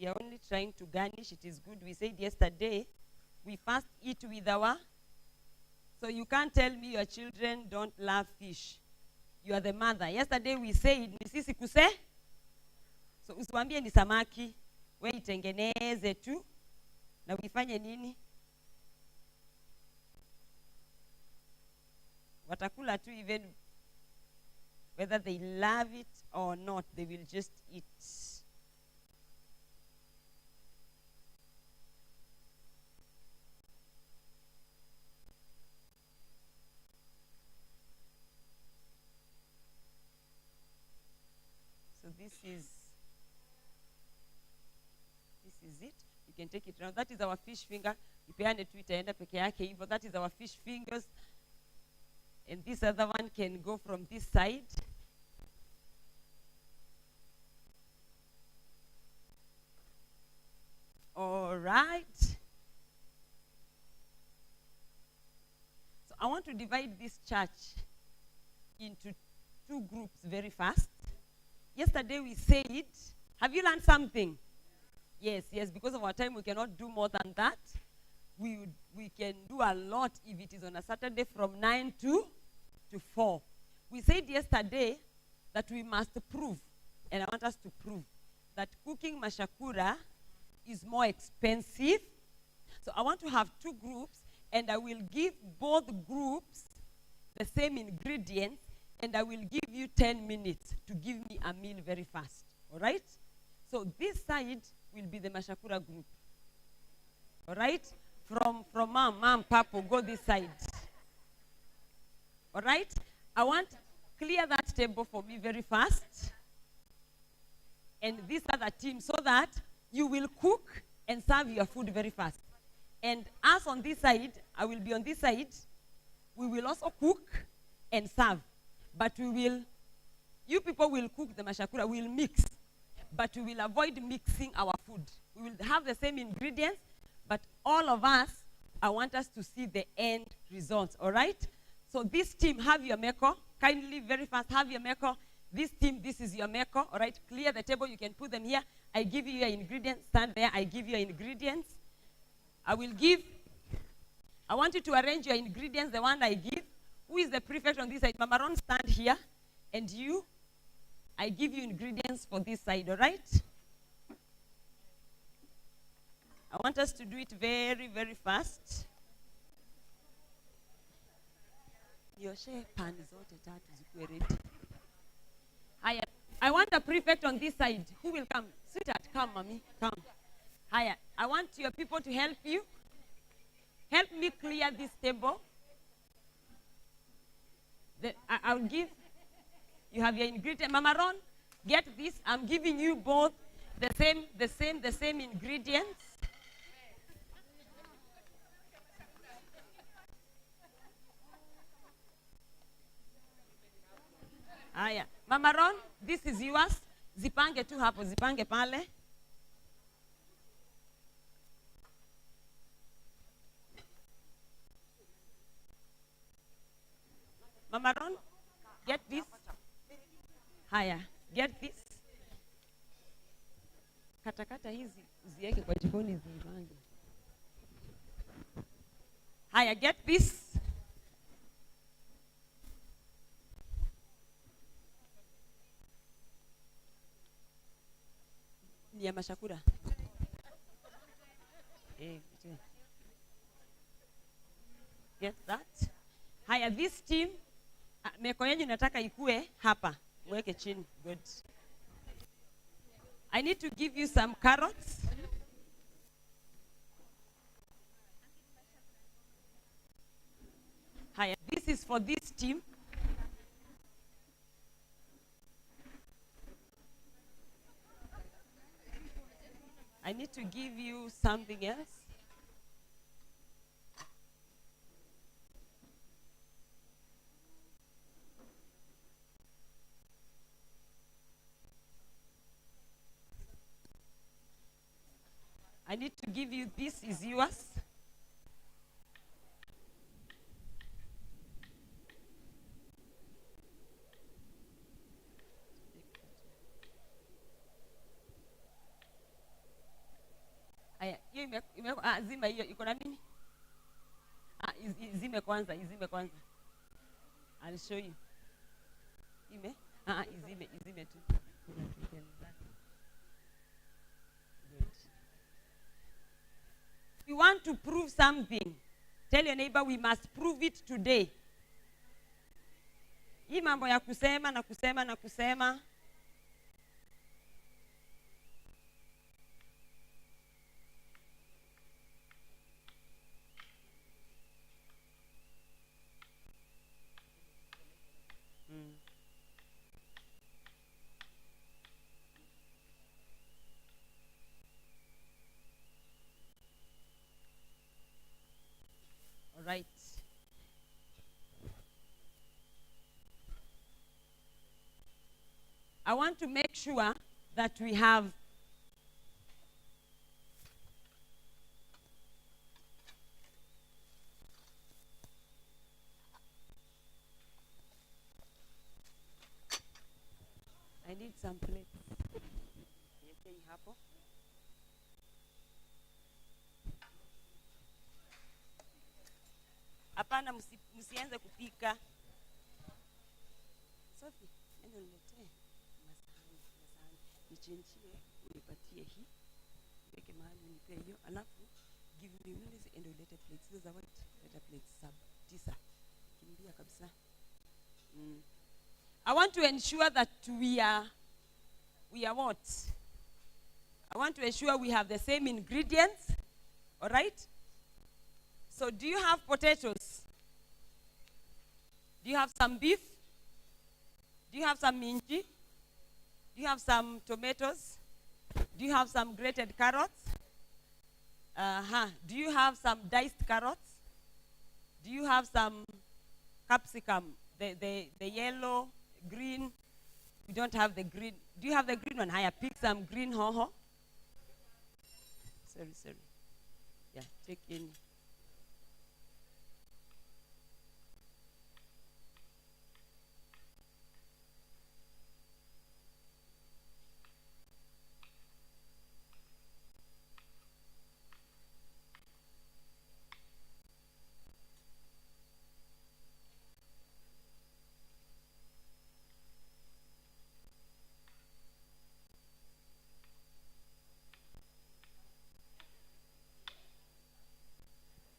We are only trying to garnish. It is good. We said yesterday, we first eat with our. So you can't tell me your children don't love fish. You are the mother. Yesterday we said, ni sisi kuse. So usiwambie ni samaki. We itengeneze tu. Na uifanye nini? Watakula tu, even whether they love it or not, they will just eat. So this is it. You can take it around. That is our fish finger. Ipeane tu itaenda peke yake hivyo. That is our fish fingers. And this other one can go from this side. All right. So I want to divide this church into two groups very fast. Yesterday we said, have you learned something? Yes, because of our time we cannot do more than that. We can do a lot if it is on a Saturday from 9 to 4. We said yesterday that we must prove, and I want us to prove, that cooking mashakura is more expensive. So I want to have two groups, and I will give both groups the same ingredients, and I will give you 10 minutes to give me a meal very fast. All right? So this side will be the mashakura group. All right? From mom, papa, go this side. All right? I want clear that table for me very fast. And this other team, so that you will cook and serve your food very fast. And us on this side, I will be on this side. We will also cook and serve. But you people will cook the mashakura, we'll mix. But we will avoid mixing our food. We will have the same ingredients, but all of us, I want us to see the end results, all right? So this team, have your meko. Kindly, very fast, have your meko. This team, this is your meko, all right? Clear the table, you can put them here. I give you your ingredients, stand there, I give you your ingredients. I want you to arrange your ingredients, the one I give. Who is the prefect on this side? Mama Ron, stand here. And you, I give you ingredients for this side, all right? I want us to do it very, very fast. I want a prefect on this side. Who will come? Sweetheart, come, mommy, come. Hiya. I want your people to help you. Help me clear this table. I'll give, you have your ingredient. Mama Ron, get this. I'm giving you both the same ingredients. Aya. Mama Ron, this is yours. Zipange tu hapo, zipange pale. Mama Ron, get this. Haya, get this. Katakata hizi uziweke kwa jikoni zipange. Haya, get this. Ni ya mashakura. Get that. Haya, this team, meko yenyu nataka ikue hapa. Weke chini. Good. I need to give you some carrots. Haya, this is for this team. I need to give you something else. I need to give you, this is yours. zima hiyo iko na nini? Izime kwanza. I'll show you. Izime tu. We want to prove something. Tell your neighbor we must prove it today. Hii mambo ya kusema na kusema. All right. I want to make sure that we have I need some plates. Niwekei hapo. Hapana, msianze kupika. Sophie, ndio niletee masahani. Nichenjie, unipatie hii. Weke mahali nipe hiyo. Alafu give me minutes and ulete plates. Hizo za white, leta plates 9. Kimbia kabisa. I want to ensure that we are what? I want to ensure we have the same ingredients. All right? So do you have potatoes? Do you have some beef? Do you have some minji? Do you have some tomatoes? Do you have some grated carrots? Do you have some diced carrots? Do you have some capsicum? The yellow, green. We don't have the green. Do you have the green one? I pick some green hoho. Sorry. Yeah, take in.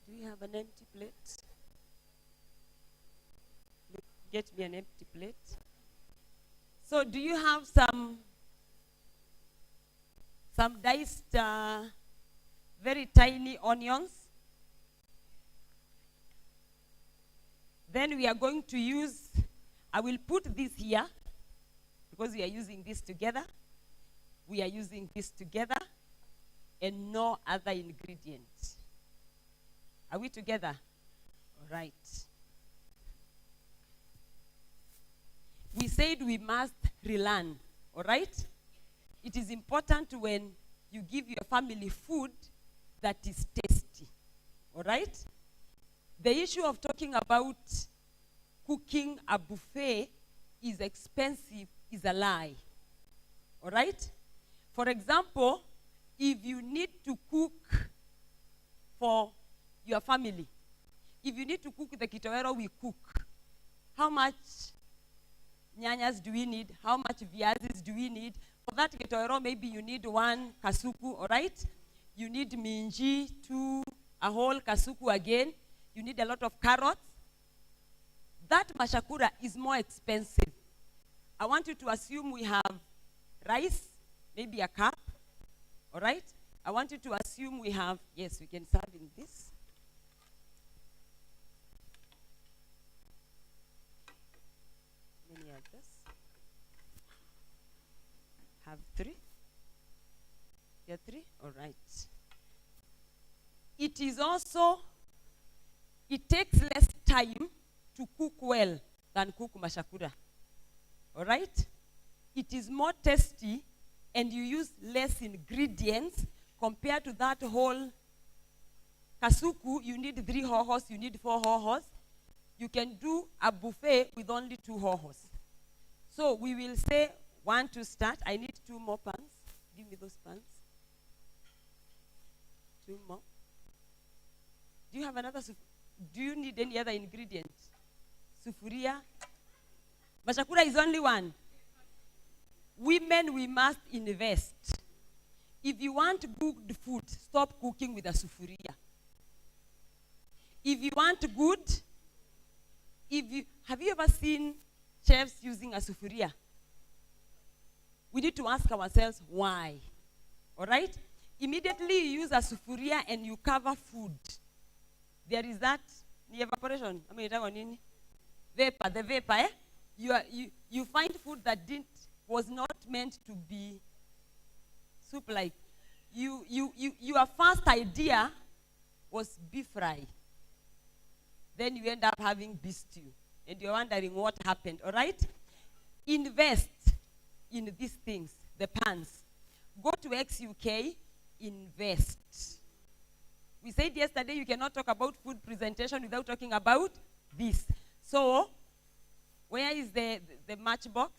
Do you have an empty plate? Get me an empty plate. So do you have some diced, very tiny onions? Then we are going to use, I will put this here because we are using this together. We are using this together and no other ingredient. Are we together? All right. We said we must relearn, all right? It is important when you give your family food that is tasty, all right? The issue of talking about cooking a buffet is expensive is a lie, all right? For example, if you need to cook for your family, if you need to cook the kitowero we cook, how much nyanyas do we need? How much viazis do we need? For that kitowero, maybe you need 1 kasuku, all right? You need minji, 2, a whole kasuku again. You need a lot of carrots. That mashakura is more expensive. I want you to assume we have rice, maybe a cup, all right? I want you to assume we have, yes, we can serve in this. Many others. Have 3. Yeah, 3? All right. It is also, it takes less time to cook well than cook mashakura. All right? It is more tasty and you use less ingredients compared to that whole kasuku. You need 3 hohos, you need 4 hohos. You can do a buffet with only 2 hohos. So we will say 1 to start. I need 2 more pans. Give me those pans. 2 more. Do you have another do you need any other ingredient? Sufuria. Machakura is only one. Women, we must invest. If you want good food, stop cooking with a sufuria. If you want good, have you ever seen chefs using a sufuria? We need to ask ourselves why. All right? Immediately you use a sufuria and you cover food. There is that evaporation. I mean, vapor, the vapor. You find food that was not meant to be soup-like. Your first idea was beef fry. Then you end up having beef stew. And you're wondering what happened, all right? Invest in these things, the pans. Go to XUK, invest. We said yesterday you cannot talk about food presentation without talking about this. So, where is the matchbox?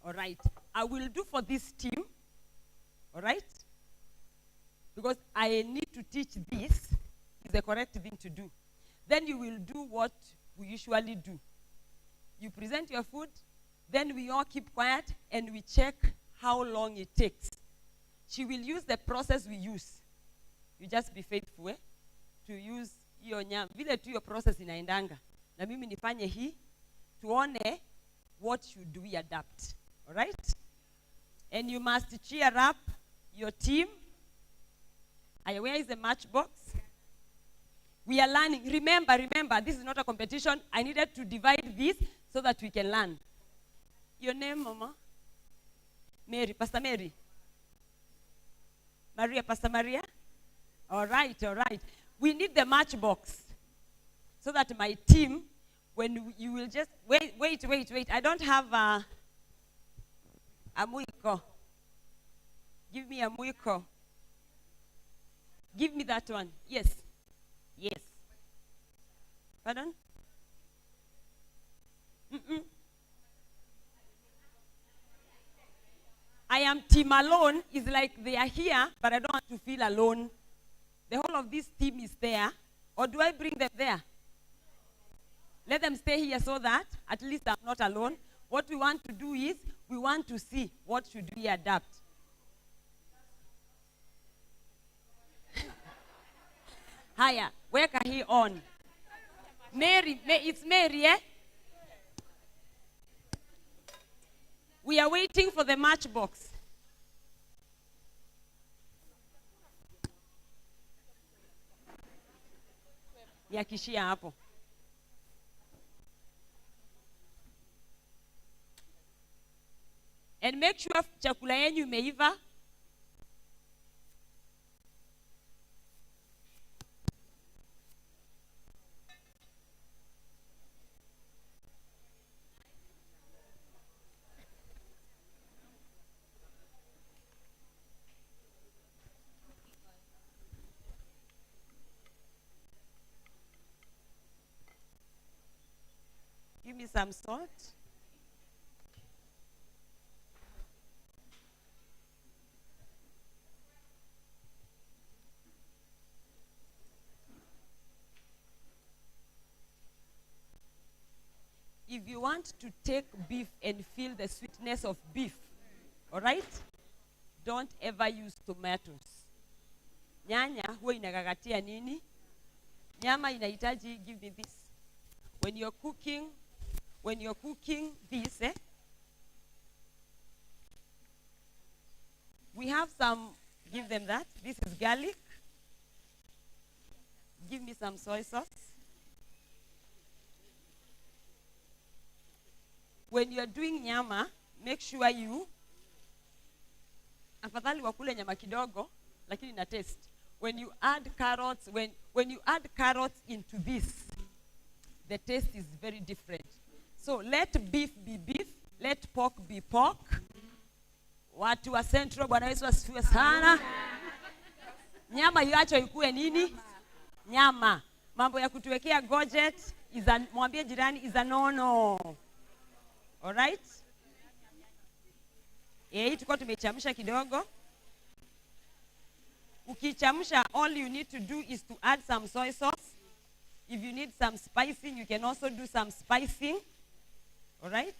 All right. I will do for this team, all right? Because I need to teach this is the correct thing to do. Then you will do what we usually do. You present your food, then we all keep quiet and we check how long it takes. She will use the process we use. You just be faithful to use hiyo nyama. Vile tu your process inaendanga. Na mimi nifanye hii, tuone what should we adapt. All right? And you must cheer up your team. Where is the matchbox? We are learning. Remember, this is not a competition. I needed to divide this so that we can learn. Your name, Mama? Mary, Pastor Mary. Maria, Pastor Maria? All right. We need the matchbox so that my team, when you will just, wait. I don't have a muiko. Give me a muiko. Give me that one. Yes. Pardon? I am team alone. It's like they are here, but I don't want to feel alone. The whole of this team is there. Or do I bring them there? Let them stay here so that at least I'm not alone. What we want to do is, we want to see what should we adapt. Haya, weka hii on. Mary, it's Mary, eh? We are waiting for the matchbox. Yakishia hapo. And make sure chakula yenu imeiva. Give me some salt. If you want to take beef and feel the sweetness of beef, all right? Don't ever use tomatoes. Nyanya huwa inagagatia nini? Nyama inahitaji, give me this. When you're cooking this, we have some, give them that. This is garlic. Give me some soy sauce. When you're doing nyama, make sure you, afadhali wakule nyama kidogo, lakini na taste. When you add carrots, when you add carrots into this, the taste is very different. So let beef be beef, let pork be pork. Watu wa Central, Bwana Yesu asifiwe sana. Nyama iacho ikue nini? Nyama. Mambo ya kutuwekea gadget, mwambie jirani is a no. All right? Hii tuko tumechemsha kidogo. Ukichemsha, all you need to do is to add some soy sauce. If you need some spicing, you can also do some spicing. All right?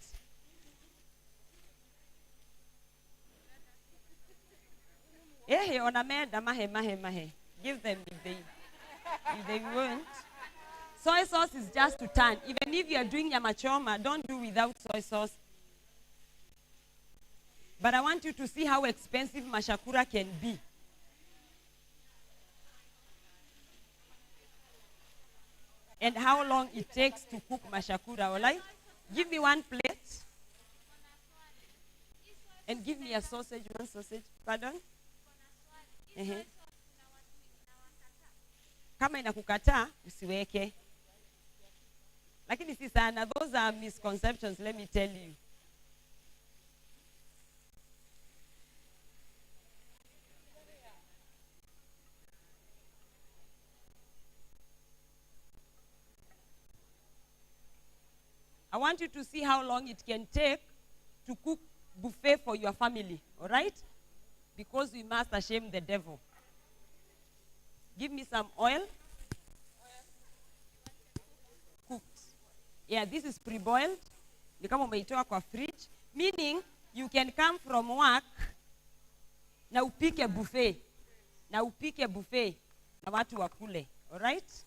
Eh, on a mahe. Give them if they won't. Soy sauce is just to turn. Even if you are doing nyama choma, don't do without soy sauce. But I want you to see how expensive mashakura can be. And how long it takes to cook mashakura, all right? Give me one plate. And give me a sausage, one sausage. Pardon? Uh-huh. Kama inakukataa, usiweke. Lakini si sana, those are misconceptions, let me tell you. I want you to see how long it can take to cook buffet for your family, all right? Because we must shame the devil. Give me some oil. Cooked. Yeah, this is pre-boiled. Ni kama umeitoa kwa fridge. Meaning, you can come from work na upike buffet. Na upike buffet na watu wakule, all right?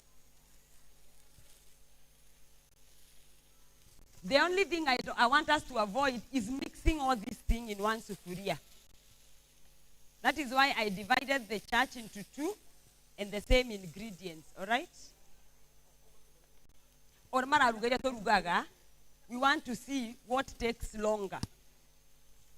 The only thing I want us to avoid is mixing all these things in one sufuria. That is why I divided the church into two and the same ingredients, all right? Or mara rugaria to rugaga, we want to see what takes longer.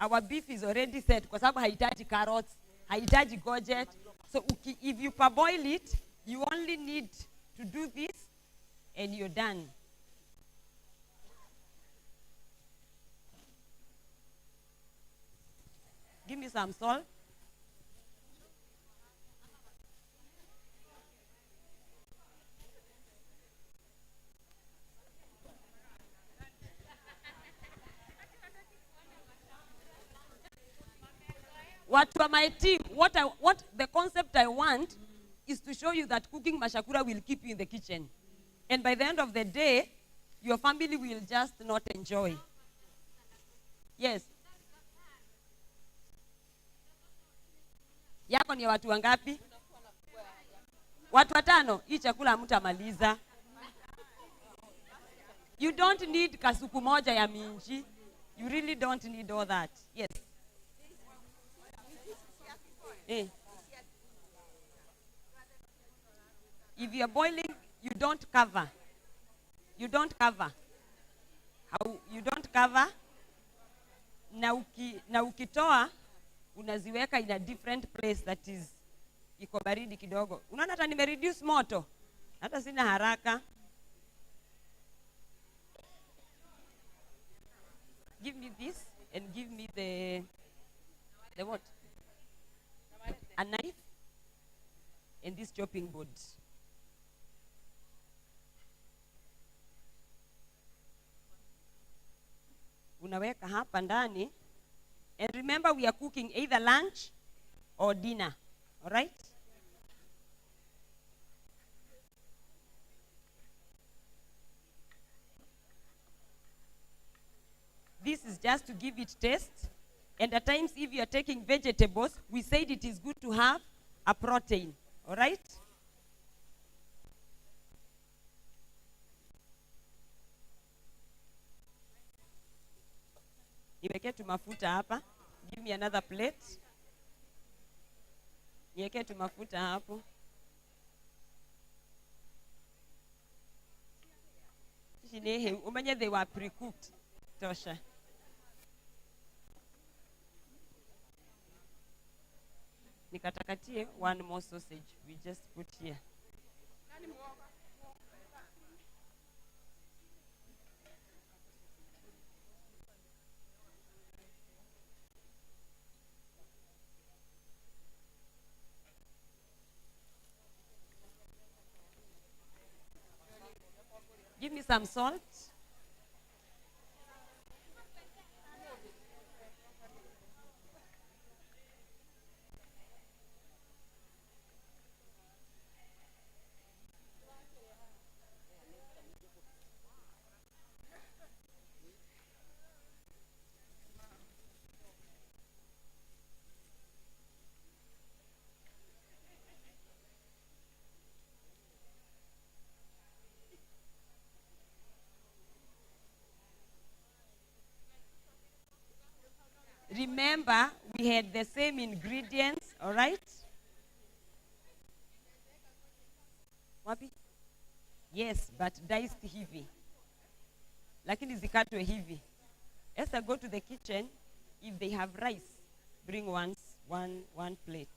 Our beef is already set kwa sababu haitaji carrots, haitaji gojet. So if you parboil it, you only need to do this and you're done. Give me some salt. What for my team, what the concept I want is to show you that cooking mashakura will keep you in the kitchen. And by the end of the day, your family will just not enjoy. Yes. Yako ni watu wangapi? Watu watano, hii chakula mtamaliza. You don't need kasuku moja ya minji. You really don't need all that. Yes. Eh. If you're boiling, you don't cover. You don't cover. How you don't cover? Na ukitoa unaziweka in a different place that is iko baridi kidogo. Unaona hata nime reduce moto. Hata sina haraka. Give me this and give me the what? A knife and this chopping board. Unaweka hapa ndani. And remember, we are cooking either lunch or dinner. All right? This is just to give it taste. And at times, if you are taking vegetables, we said it is good to have a protein. All right? Niweke tu mafuta hapa. Give me another plate. Niweke tu mafuta hapo. Shinehe, umenye they were pre-cooked. Tosha. Nikatakatie one more sausage. We just put here. Give me some salt. remember we had the same ingredients, all right? Wapi? Yes, but diced hivi. Lakini zikatwe hivi. Esther, go to the kitchen. If they have rice, bring one plate.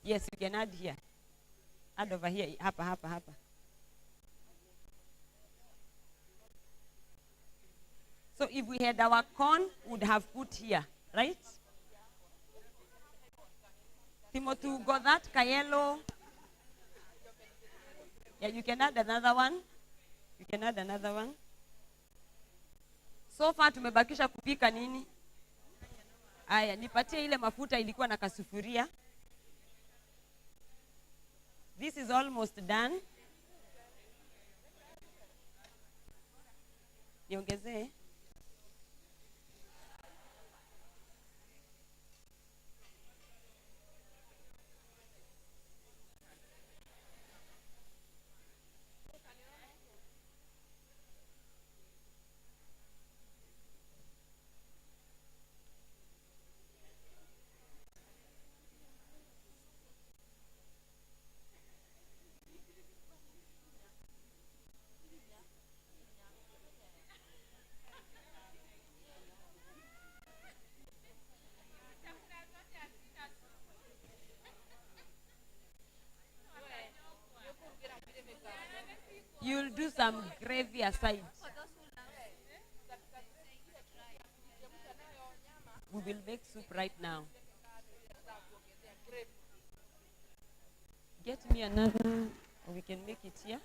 Yes, you can add here. Add over here. Hapa. So if we had our corn, we would have put here, right? Timothy, got that? Kayelo. Yeah, you can add another one. So far tumebakisha kupika nini? Aya, nipatie ile mafuta ilikuwa na kasufuria. This is almost done. Niongezee. You'll do some gravy aside. We will make soup right now. Get me another, or we can make it here.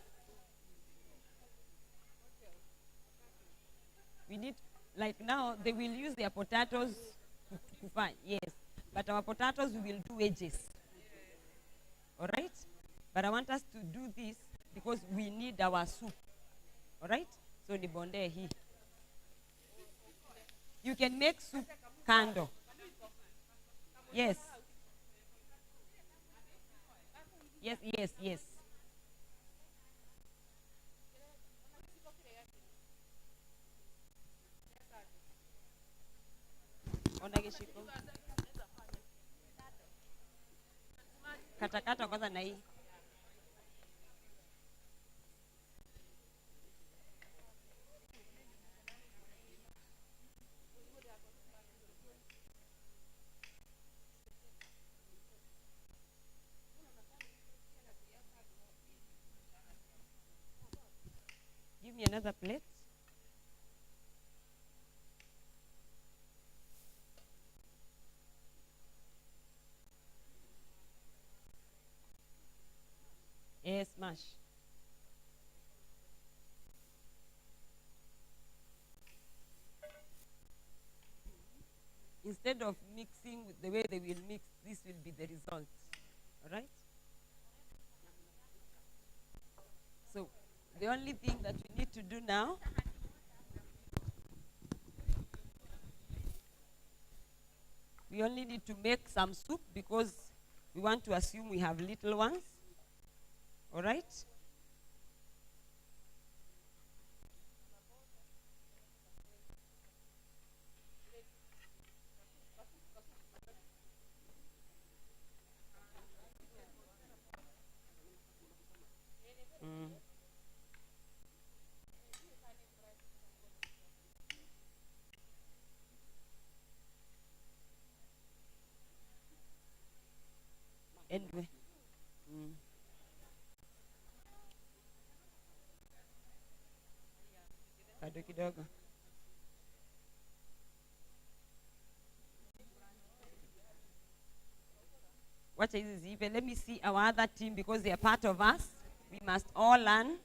We need, like now, they will use their potatoes to fry, yes. But our potatoes, we will do wedges. All right? But I want us to do this because we need our soup. All right? So the bonde here. You can make soup kando. Yes. Yes. Onageshiko. Kata kwanza na hii. Give me another plate. Yes, mash. Instead of mixing with the way they will mix, this will be the result. All right? So, the only thing that we need to do now we only need to make some soup because we want to assume we have little ones. All right? Anyway. Kado kidogo. Wacha hizi ziive. Let me see our other team because they are part of us. We must all learn.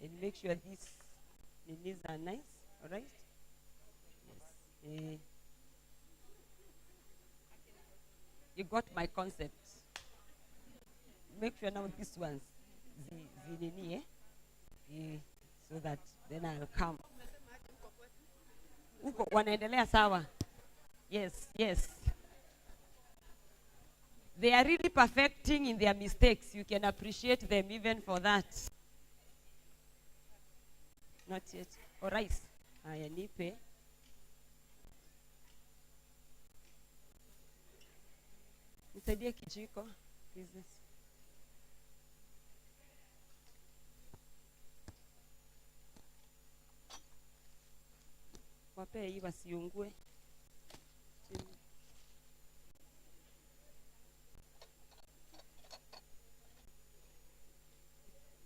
And make sure these are nice. All right? Yes. You got my concept. Make sure now these ones, so that then I'll come. Uko wanaendelea sawa? Yes. They are really perfecting in their mistakes. You can appreciate them even for that. Not yet. Or rice. Aya nipe. Nisaidie kijiko. Business. Wape hii wasiungue.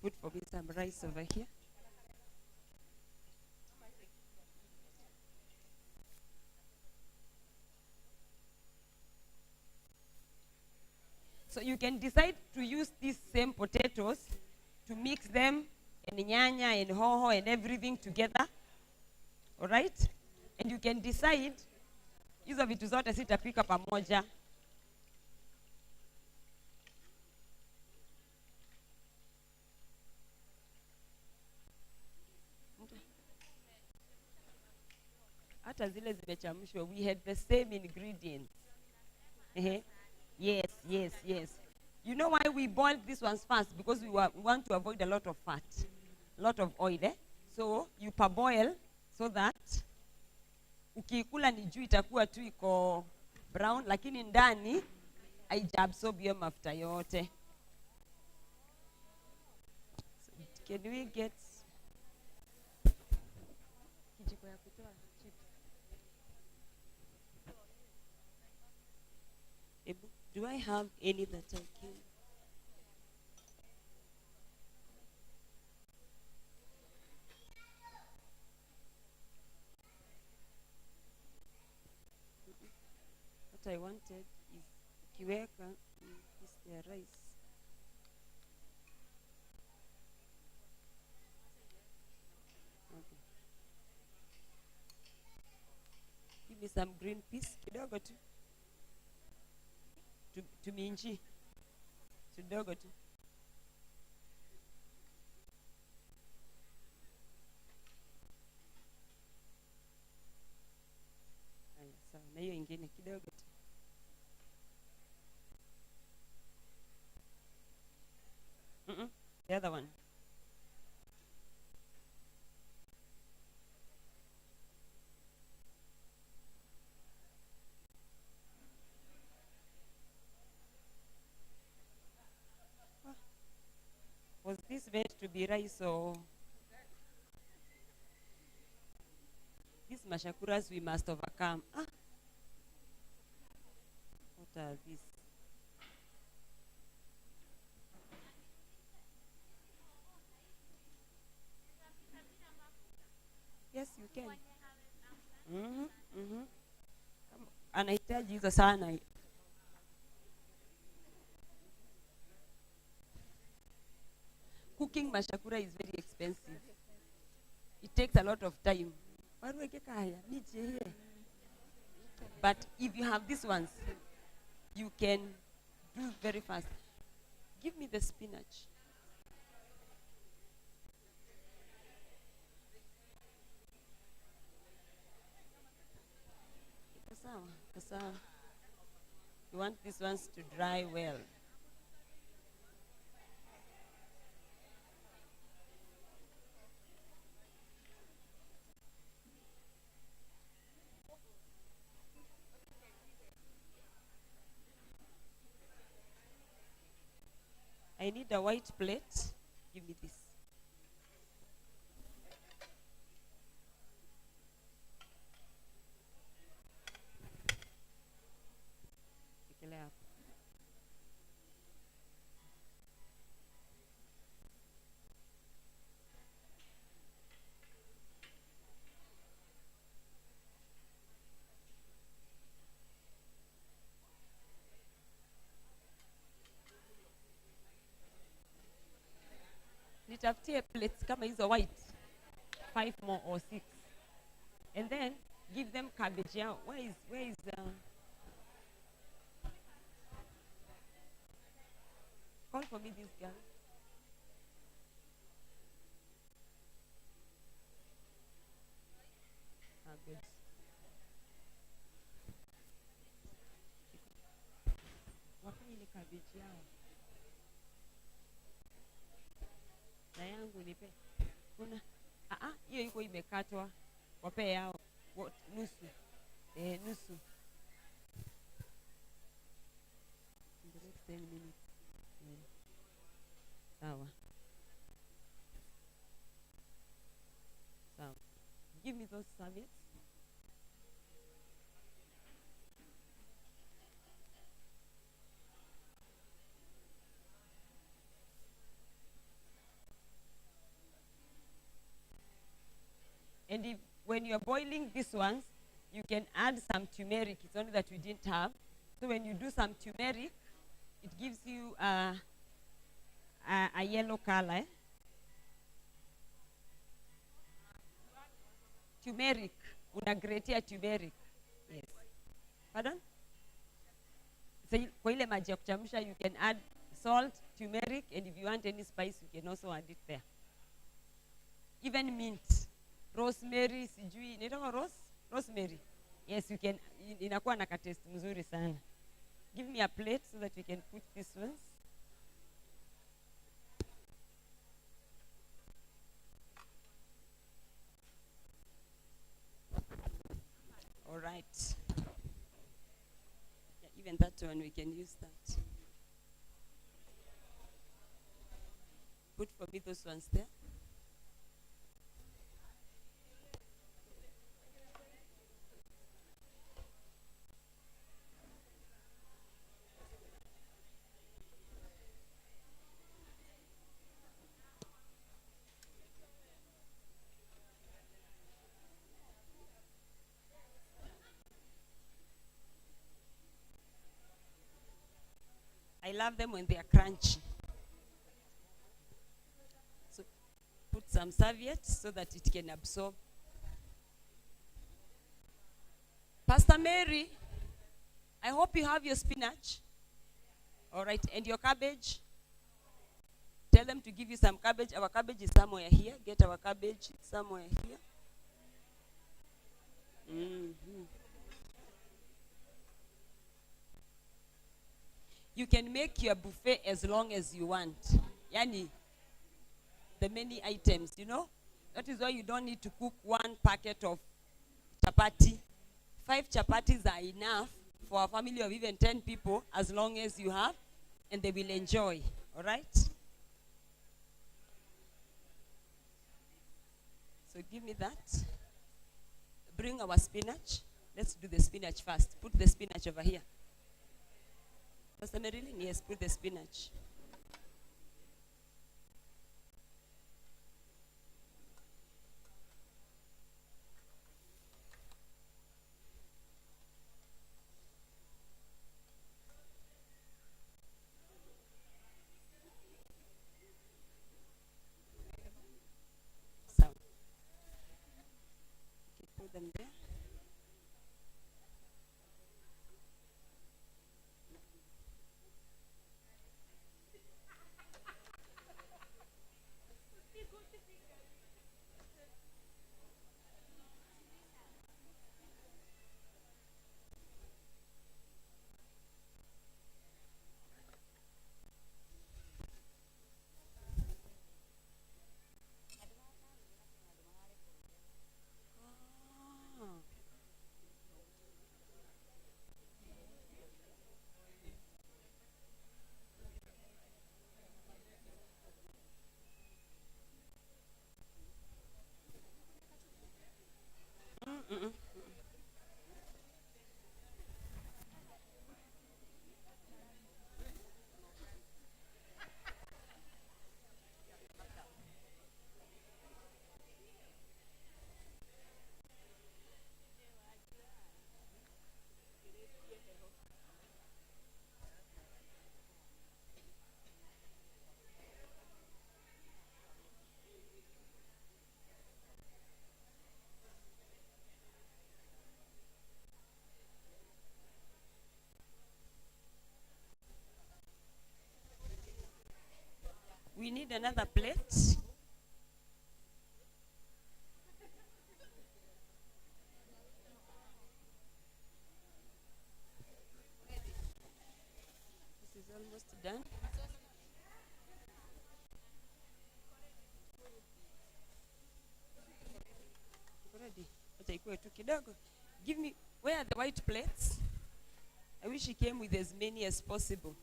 Put for me some rice over here. So you can decide to use these same potatoes to mix them and nyanya and hoho and everything together. All right? And you can decide hizo vitu zote sitapika pamoja. Hata zile zimechamshwa, we had the same ingredients. Yes, yes, yes. You know why we boiled these ones first? Because we want to avoid a lot of fat, a lot of oil. So you parboil so that ukikula ni juu itakuwa tu iko brown, lakini ndani haijaabsorb hiyo mafuta yote. So, can we get kijiko ya kutoa chips? Do I have any that I can? What I wanted is kiweka is the rice. Okay. Give me some green peas kidogo tu. Tuminji kidogo tu. Haya, sawa. Na hiyo ingine kidogo tu. The other one. Was this meant to be rice or? These mashakuras we must overcome. What are these? Yes, you can. Anahitaji hizo sana. Cooking mashakura is very expensive. It takes a lot of time. But if you have these ones, you can do very fast. Give me the spinach. You want these ones to dry well. I need a white plate. Give me this. Nitafutie plates kama hizo white, 5 more or 6, and then give them cabbage. Yeah, where is call for me this girl. Good. Wapi ile Kabichi yao. Na yangu nipe. Kuna hiyo iko imekatwa. Wape yao. Nusu. Nusu. In the next 10 minutes. Sawa. Sawa. Give me those serviettes. And if, when you're boiling these ones, you can add some turmeric. It's only that we didn't have. So when you do some turmeric, it gives you a yellow color. Turmeric. Unagratea turmeric. Yes. Pardon? So kwa ile maji ya kuchemsha, you can add salt, turmeric, and if you want any spice, you can also add it there. Even mint. Rosemary, sijui, inaitwa rosemary. Yes, you can, inakuwa na taste mzuri sana. Give me a plate so that we can put these ones. All right. Yeah, even that one, we can use that. Put for me those ones there. I love them when they are crunchy. So put some serviettes so that it can absorb. Pastor Mary, I hope you have your spinach. All right, and your cabbage. Tell them to give you some cabbage. Our cabbage is somewhere here. Get our cabbage. It's somewhere here. Mm-hmm. You can make your buffet as long as you want. Yani, the many items, you know. That is why you don't need to cook one packet of chapati. 5 chapatis are enough for a family of even 10 people, as long as you have, and they will enjoy. All right? So give me that. Bring our spinach. Let's do the spinach first. Put the spinach over here. Pastor Marilyn, yes, put the spinach. So, okay, put them there. We need another plate. This is almost ikuwe tu kidogo. Give me, where are the white plates? I wish he came with as many as possible.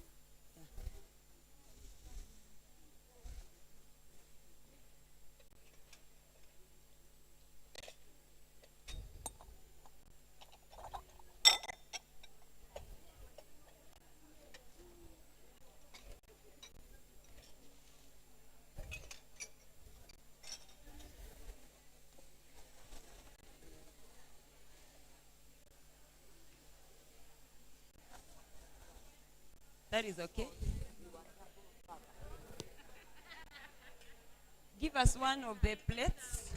That is okay. Give us one of the plates.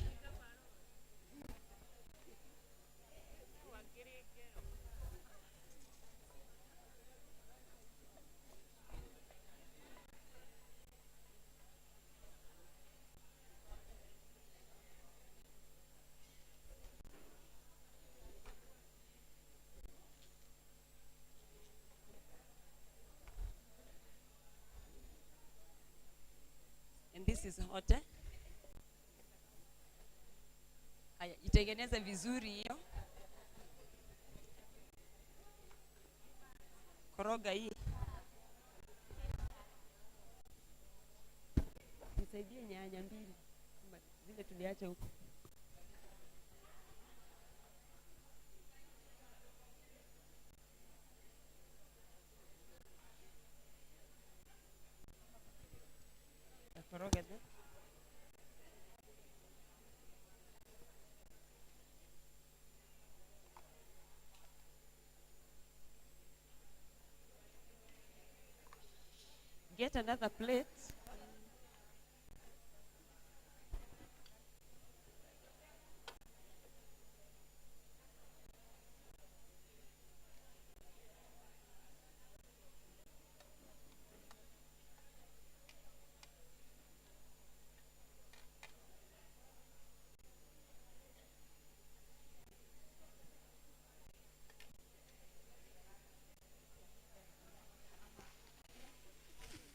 And this is hot, eh? Aya, itengeneze vizuri hiyo. Koroga hii. Nisaidie nyanya mbili. Zile tuliacha huko. Koroga tu. Get another plate.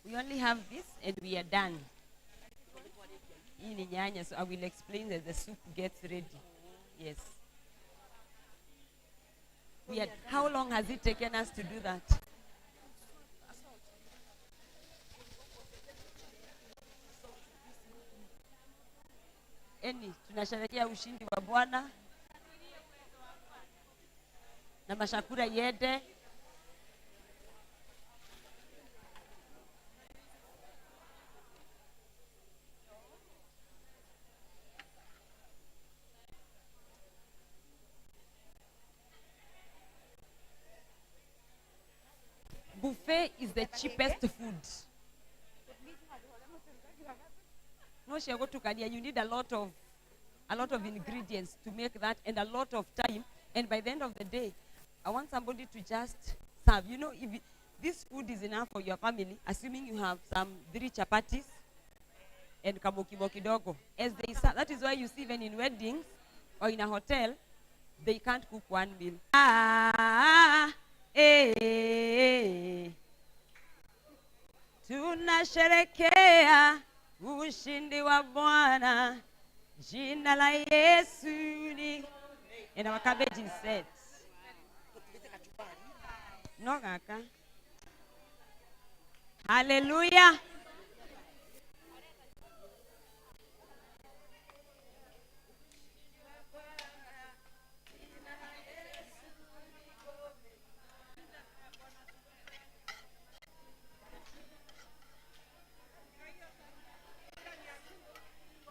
We only have this and we are done. Hii ni nyanya, so I will explain as the soup gets ready. Yes. How long has it taken us to do that? Tunasherehekea ushindi wa Bwana na mashakura yede. Buffet is the cheapest food. No, you need a lot of ingredients to make that, and a lot of time. And by the end of the day, I want somebody to just serve. You know, if this food is enough for your family, assuming you have some 3 chapatis and kamokibo kidogo. As they serve, that is why you see even in weddings or in a hotel, they can't cook one meal. Tunasherehekea ushindi wa Bwana, jina la Yesu ni. And our cabbage is set. No kaka. Hallelujah.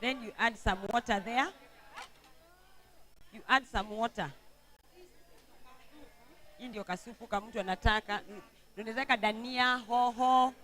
Then you add some water there. You add some water. Hii ndio kasupu kama mtu anataka. Unaweza dania, hoho.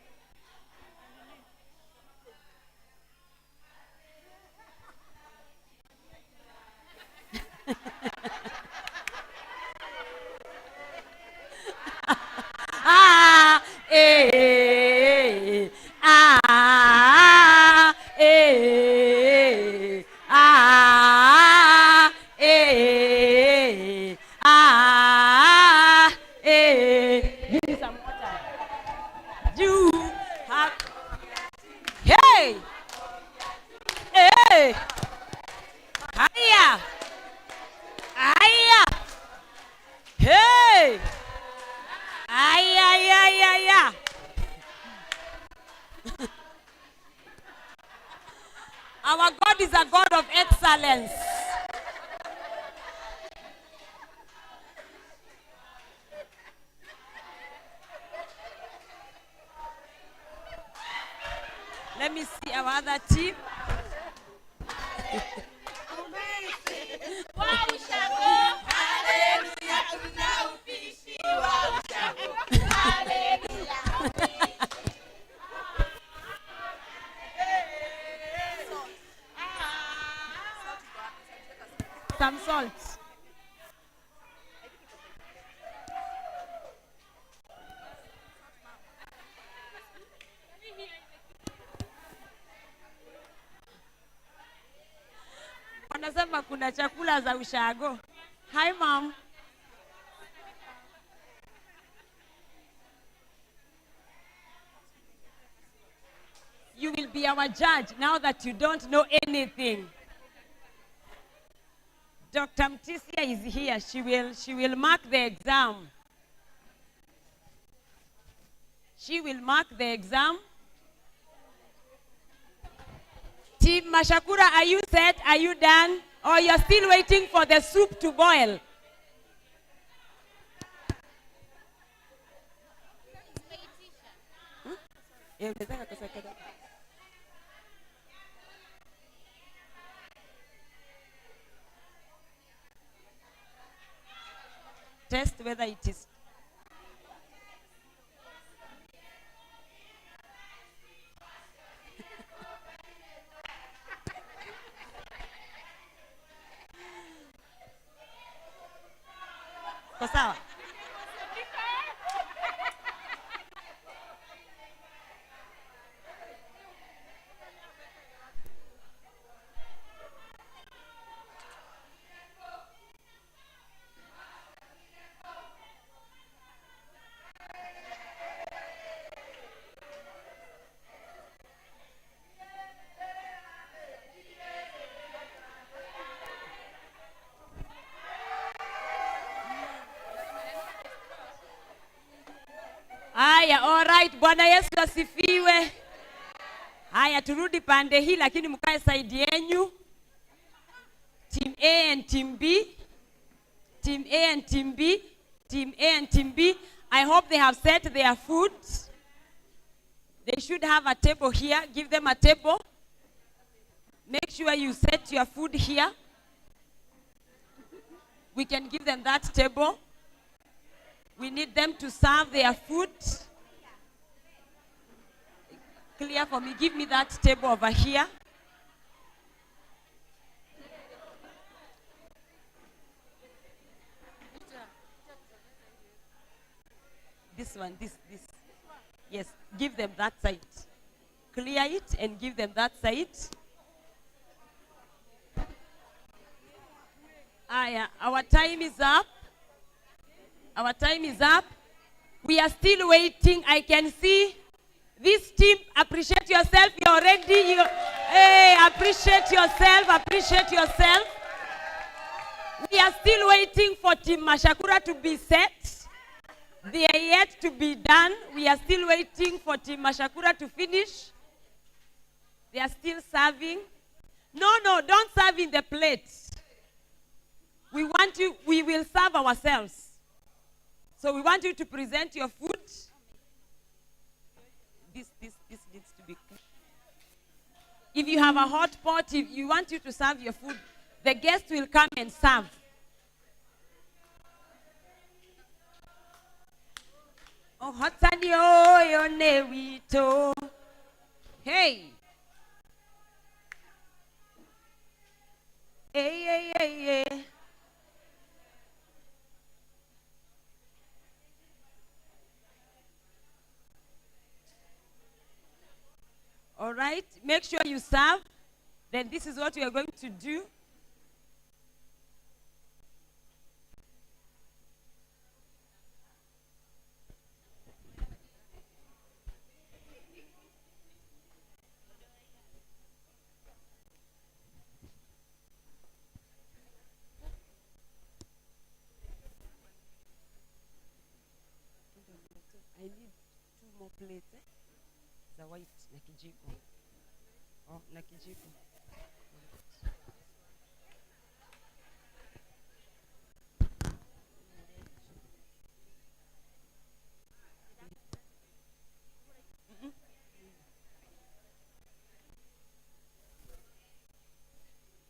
Give me some water. You have. Hey! Hey! Hiya! Aya! Hey! Aya, ya, ya, ya. Our God is a God of excellence. Let me see our other team. Some salt. Wanasema kuna chakula za ushago. Hi, Mom. You will be our judge now that you don't know anything. Dr. Mtisia is here. She will mark the exam. She will mark the exam. Team Mashakura, are you set? Are you done? Or you're still waiting for the soup to boil? Test whether it is. Kwa sawa? Haya, all right. Bwana Yesu asifiwe. Haya, turudi pande hii lakini mkae side yenu. Team A and Team B. Team A and Team B. Team A and Team B. I hope they have set their food. They should have a table here. Give them a table. Make sure you set your food here. We can give them that table. We need them to serve their food. Clear for me. Give me that table over here. This one, this. Yes, give them that side. Clear it and give them that side. Our time is up. Our time is up. We are still waiting. I can see this team. Appreciate yourself. You're ready. Hey, appreciate yourself. Appreciate yourself. We are still waiting for Team Mashakura to be set. They are yet to be done. We are still waiting for Team Mashakura to finish. They are still serving. No, don't serve in the plate. We will serve ourselves. So we want you to present your food. This needs to be clean. If you have a hot pot, if you want you to serve your food, the guest will come and serve. Oh, hotani yo newito. Hey. Hey. All right, make sure you serve. Then this is what we are going to do. white, za white na kijiko. Oh, na kijiko.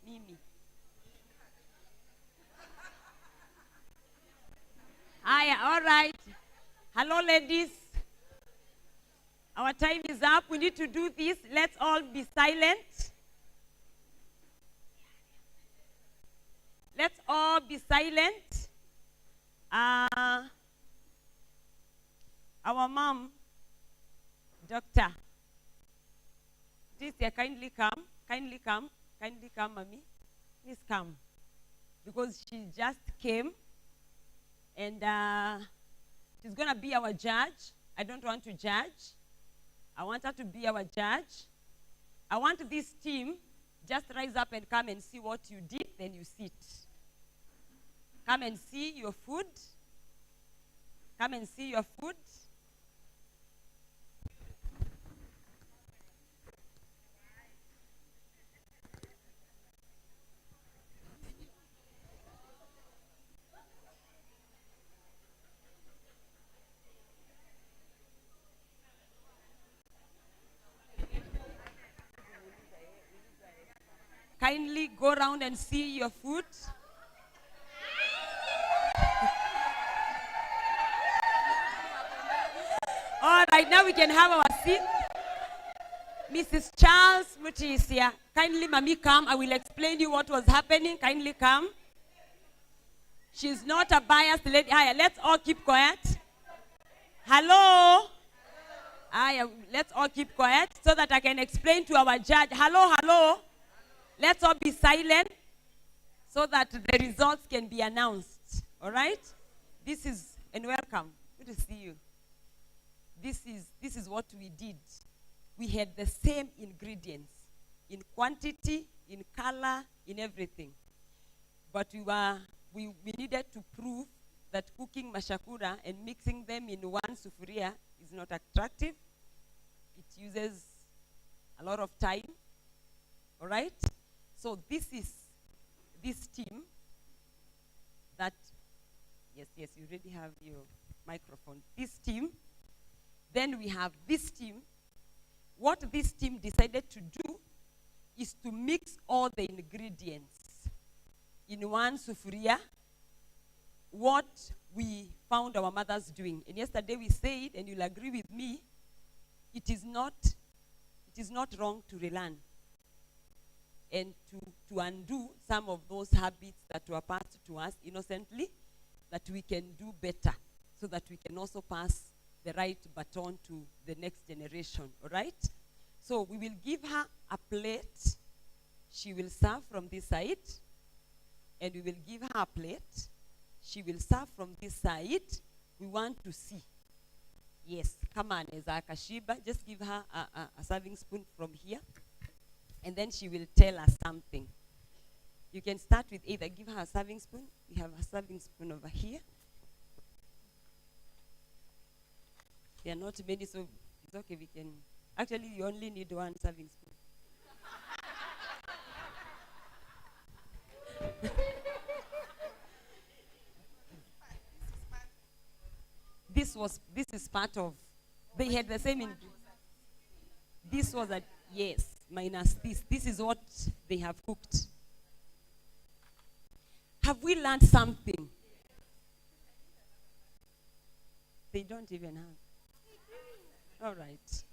Mimi. Hiya, all right. Hello, ladies. Our time is up. We need to do this. Let's all be silent. Let's all be silent. Our mom, doctor. Please, kindly come. Kindly come. Kindly come, mommy. Please come. Because she just came. And she's going to be our judge. I don't want to judge. I want her to be our judge. I want this team just rise up and come and see what you did, then you sit. Come and see your food. Come and see your food. Kindly go around and see your food. All right, now we can have our seat. Mrs. Charles Muti is here. Kindly, mommy, come. I will explain you what was happening. Kindly come. She's not a biased lady. Hiya, let's all keep quiet. Hello? Hiya, let's all keep quiet so that I can explain to our judge. Hello, hello. Let's all be silent so that the results can be announced. All right? This is, and welcome. Good to see you. This is what we did. We had the same ingredients in quantity, in color, in everything. But we needed to prove that cooking mashakura and mixing them in one sufuria is not attractive. It uses a lot of time. All right? So this is this team that, yes, you already have your microphone. This team, then we have this team. What this team decided to do is to mix all the ingredients in one sufuria, what we found our mothers doing. And yesterday we said, and you'll agree with me, it is not wrong to relearn and to undo some of those habits that were passed to us innocently, that we can do better so that we can also pass the right baton to the next generation, all right? So we will give her a plate. She will serve from this side, and we will give her a plate. She will serve from this side. We want to see. Yes, come on, Eza Kashiba. Just give her a serving spoon from here, and then she will tell us something. You can start with either give her a serving spoon. We have a serving spoon over here. There are not many, so it's okay, we can. Actually, you only need one serving spoon. This is part of, they had the same ingredients. This was a, yes, minus this. This is what they have cooked. Have we learned something? They don't even have. All right.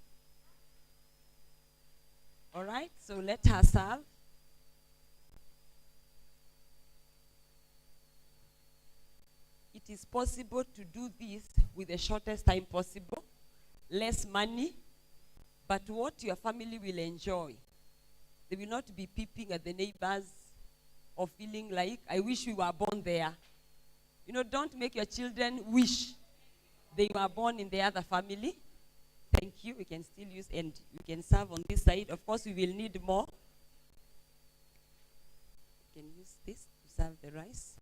All right, so let her serve. It is possible to do this with the shortest time possible, less money, but what your family will enjoy. They will not be peeping at the neighbors or feeling like, I wish we were born there. You know, don't make your children wish they were born in the other family. Thank you. We can still use, and we can serve on this side. Of course, we will need more. We can use this to serve the rice.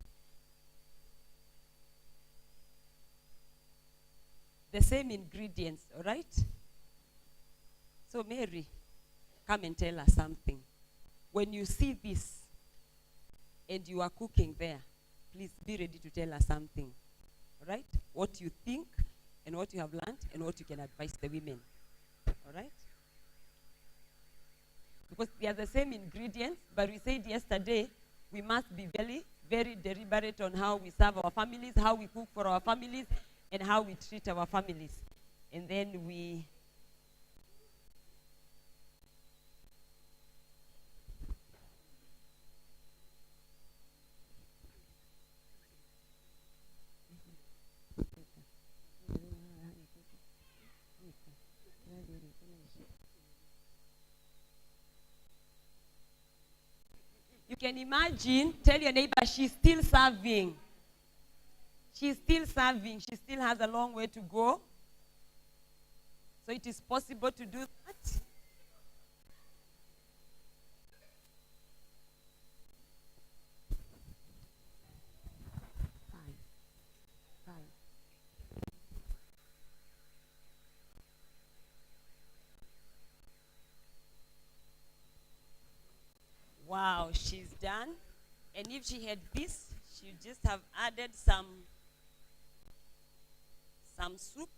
The same ingredients, all right? So Mary, come and tell us something. When you see this and you are cooking there, please be ready to tell us something. All right? What you think and what you have learned and what you can advise the women. All right? Because they are the same ingredients, but we said yesterday we must be very, very deliberate on how we serve our families, how we cook for our families, and how we treat our families. And then we... You can imagine, tell your neighbor, she's still serving. She's still serving. She still has a long way to go. So it is possible to do that. Five. Wow, she's done. And if she had this, she would just have added some soup.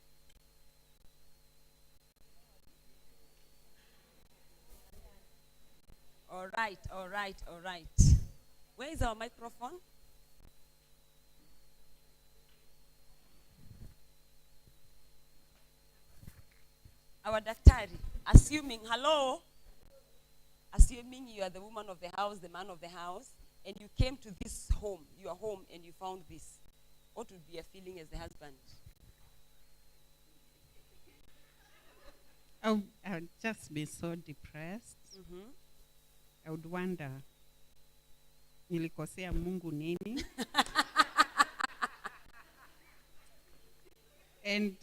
All right. Where is our microphone? Our daktari, assuming you are the woman of the house, the man of the house, and you came to this home, your home, and you found this, what would be a feeling as the husband? I would just be so depressed. Mm-hmm. I would wonder, nilikosea Mungu nini? And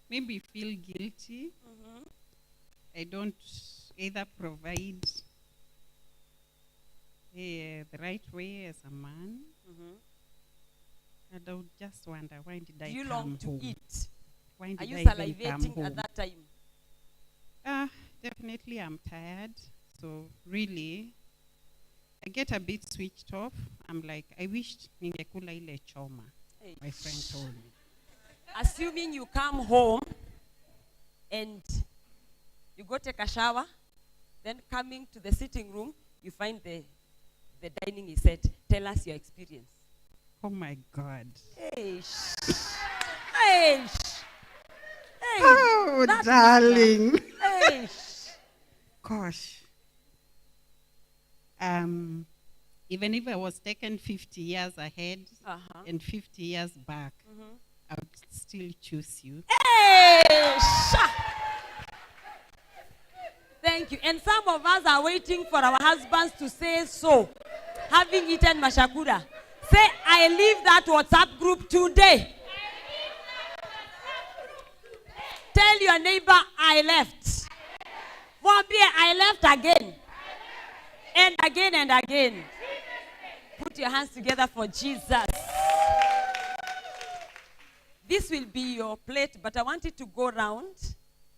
maybe feel guilty. Mm-hmm. I don't either provide the right way as a man. Mm-hmm. And I would just wonder, why did I come home? Do you long to eat? Why did Are you I salivating at that time? Definitely I'm tired. So really, I get a bit switched off. I'm like, I wished ningekula ile choma. Hey. My friend told me. Assuming you come home and you go take a shower, then coming to the sitting room, you find the dining is set. Tell us your experience. Oh my God. Hey. Oh, darling. Hey. Gosh. Even if I was taken 50 years ahead and 50 years back, I would still choose you. Hey! Thank you. And some of us are waiting for our husbands to say so. Having eaten mashakura. Say, I leave that WhatsApp group today. Tell your neighbor, I left. I left again. And again and again. Put your hands together for Jesus. This will be your plate, but I want it to go round.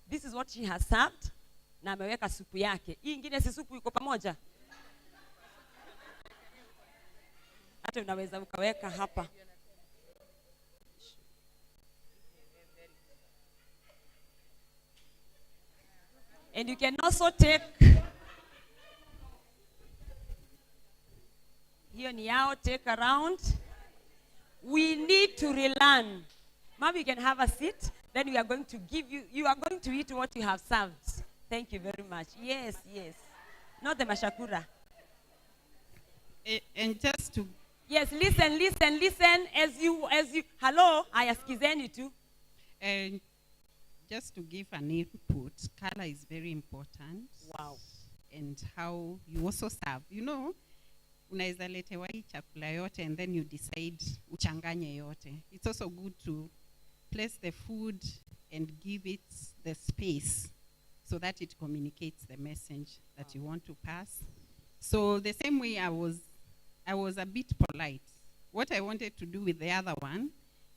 This is what she has served. Na ameweka supu yake. Hii ingine si supu iko pamoja. Hata unaweza ukaweka hapa. And you can also take hiyo ni yao, take around. We need to relearn. Maybe you can have a seat. Then we are going to give you are going to eat what you have served. Thank you very much. Yes. Not the mashakura. And just to... Yes, listen. As you, hello, ayaskizeni tu. And just to give an input, color is very important. Wow. And how you also serve. You know, unaweza letewa hii chakula yote and then you decide uchanganye yote. It's also good to place the food and give it the space so that it communicates the message that you want to pass. So the same way I was a bit polite. What I wanted to do with the other one,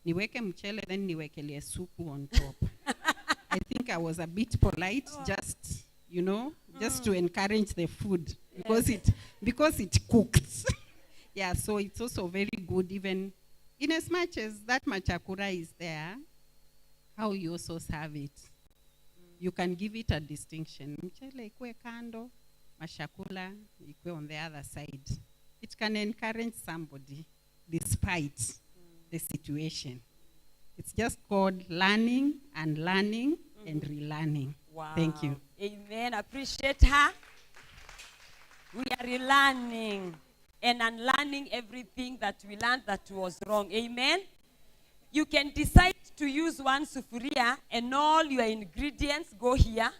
niweke mchele then niwekelie supu on top. I think I was a bit polite, just, just to encourage the food because it cooked. Yeah, so it's also very good, even in as much as that machakura is there, how you also serve it. You can give it a distinction. Mchele ikwe kando, mashakula ikwe on the other side. It can encourage somebody despite the situation. It's just called learning and relearning. Wow. Thank you. Amen. Appreciate her. We are relearning and unlearning everything that we learned that was wrong. Amen. You can decide to use one sufuria and all your ingredients go here.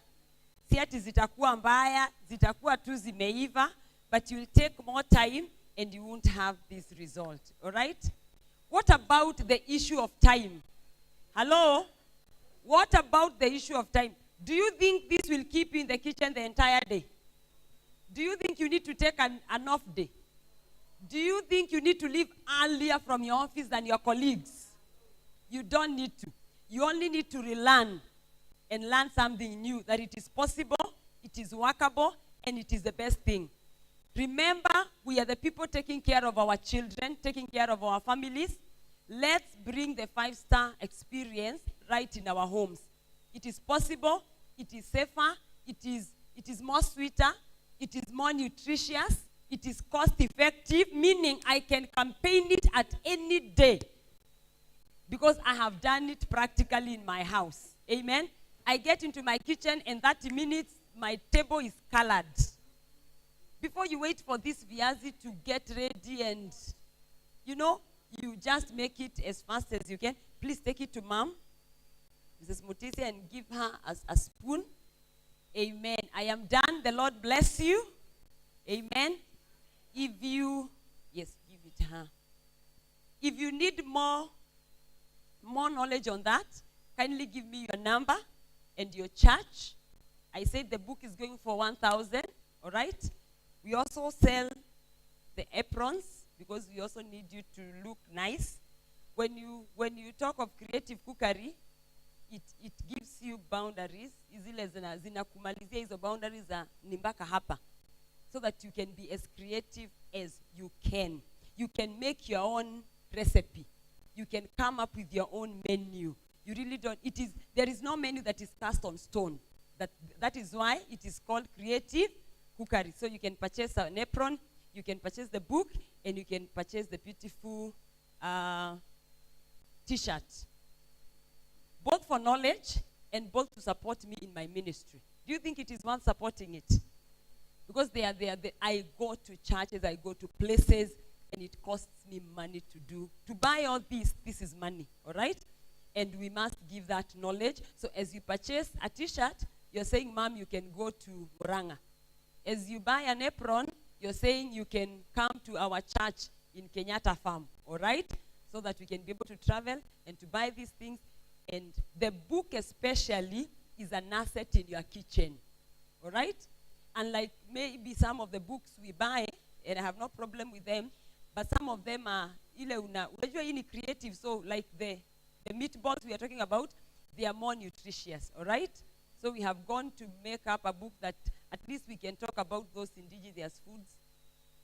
Si ati zitakuwa mbaya, zitakuwa tu zimeiva, but you'll take more time and you won't have this result. All right? What about the issue of time? Hello? What about the issue of time? Do you think this will keep you in the kitchen the entire day? Do you think you need to take an off day? Do you think you need to leave earlier from your office than your colleagues? You don't need to. You only need to relearn and learn something new, that it is possible, it is workable, and it is the best thing. Remember, we are the people taking care of our children, taking care of our families. Let's bring the 5-star experience right in our homes. It is possible, it is safer, it is more sweeter, it is more nutritious, it is cost effective, meaning I can campaign it at any day because I have done it practically in my house. Amen. I get into my kitchen and 30 minutes, my table is colored. Before you wait for this viazi to get ready and, you just make it as fast as you can. Please take it to Mom, Mrs. Mutisi, and give her a spoon. Amen. I am done. The Lord bless you. Amen. Yes, give it her. If you need more knowledge on that, kindly give me your number and your church. I said the book is going for 1,000, all right? We also sell the aprons because we also need you to look nice. When you talk of creative cookery, it gives you boundaries. Zile zinakumalizia hizo boundaries za nimbaka hapa, so that you can be as creative as you can. You can make your own recipe. You can come up with your own menu. You really don't. There is no menu that is cast on stone. That is why it is called creative cookery. So you can purchase an apron, you can purchase the book, and you can purchase the beautiful T-shirt. Both for knowledge and both to support me in my ministry. Do you think it is worth supporting it? Because I go to churches, I go to places, and it costs me money to buy all this. This is money, all right? And we must give that knowledge. So as you purchase a T-shirt, you're saying, Mom, you can go to Muranga. As you buy an apron, you're saying you can come to our church in Kenyatta Farm, all right? So that we can be able to travel and to buy these things. And the book especially is an asset in your kitchen, all right? Unlike maybe some of the books we buy, and I have no problem with them, but some of them are creative, so like the meatballs we are talking about, they are more nutritious, all right? So we have gone to make up a book that at least we can talk about those indigenous foods.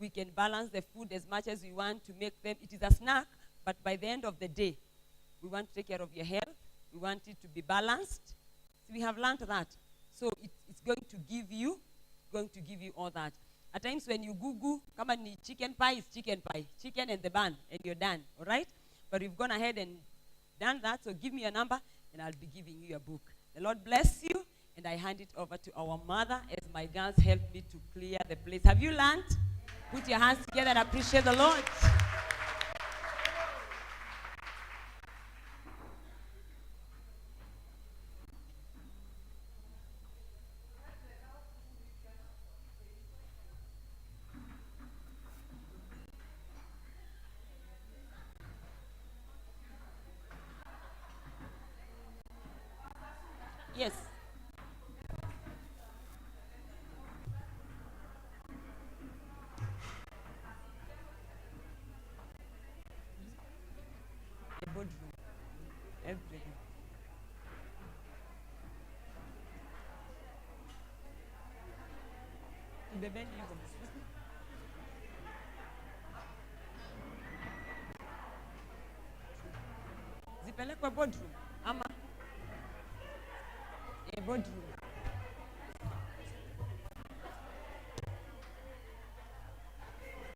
We can balance the food as much as we want to make them. It is a snack, but by the end of the day, we want to take care of your health. We want it to be balanced. So we have learned that. So it's going to give you all that. At times when you Google, come and chicken pie is chicken pie. Chicken and the bun, and you're done, all right? But we've gone ahead and done that, so give me a number, and I'll be giving you a book. The Lord bless you, and I hand it over to our mother as my girls help me to clear the place. Have you learned? Put your hands together and appreciate the Lord. Yes. Bebeni hivyo. Zipelekwe boardroom ama boardroom.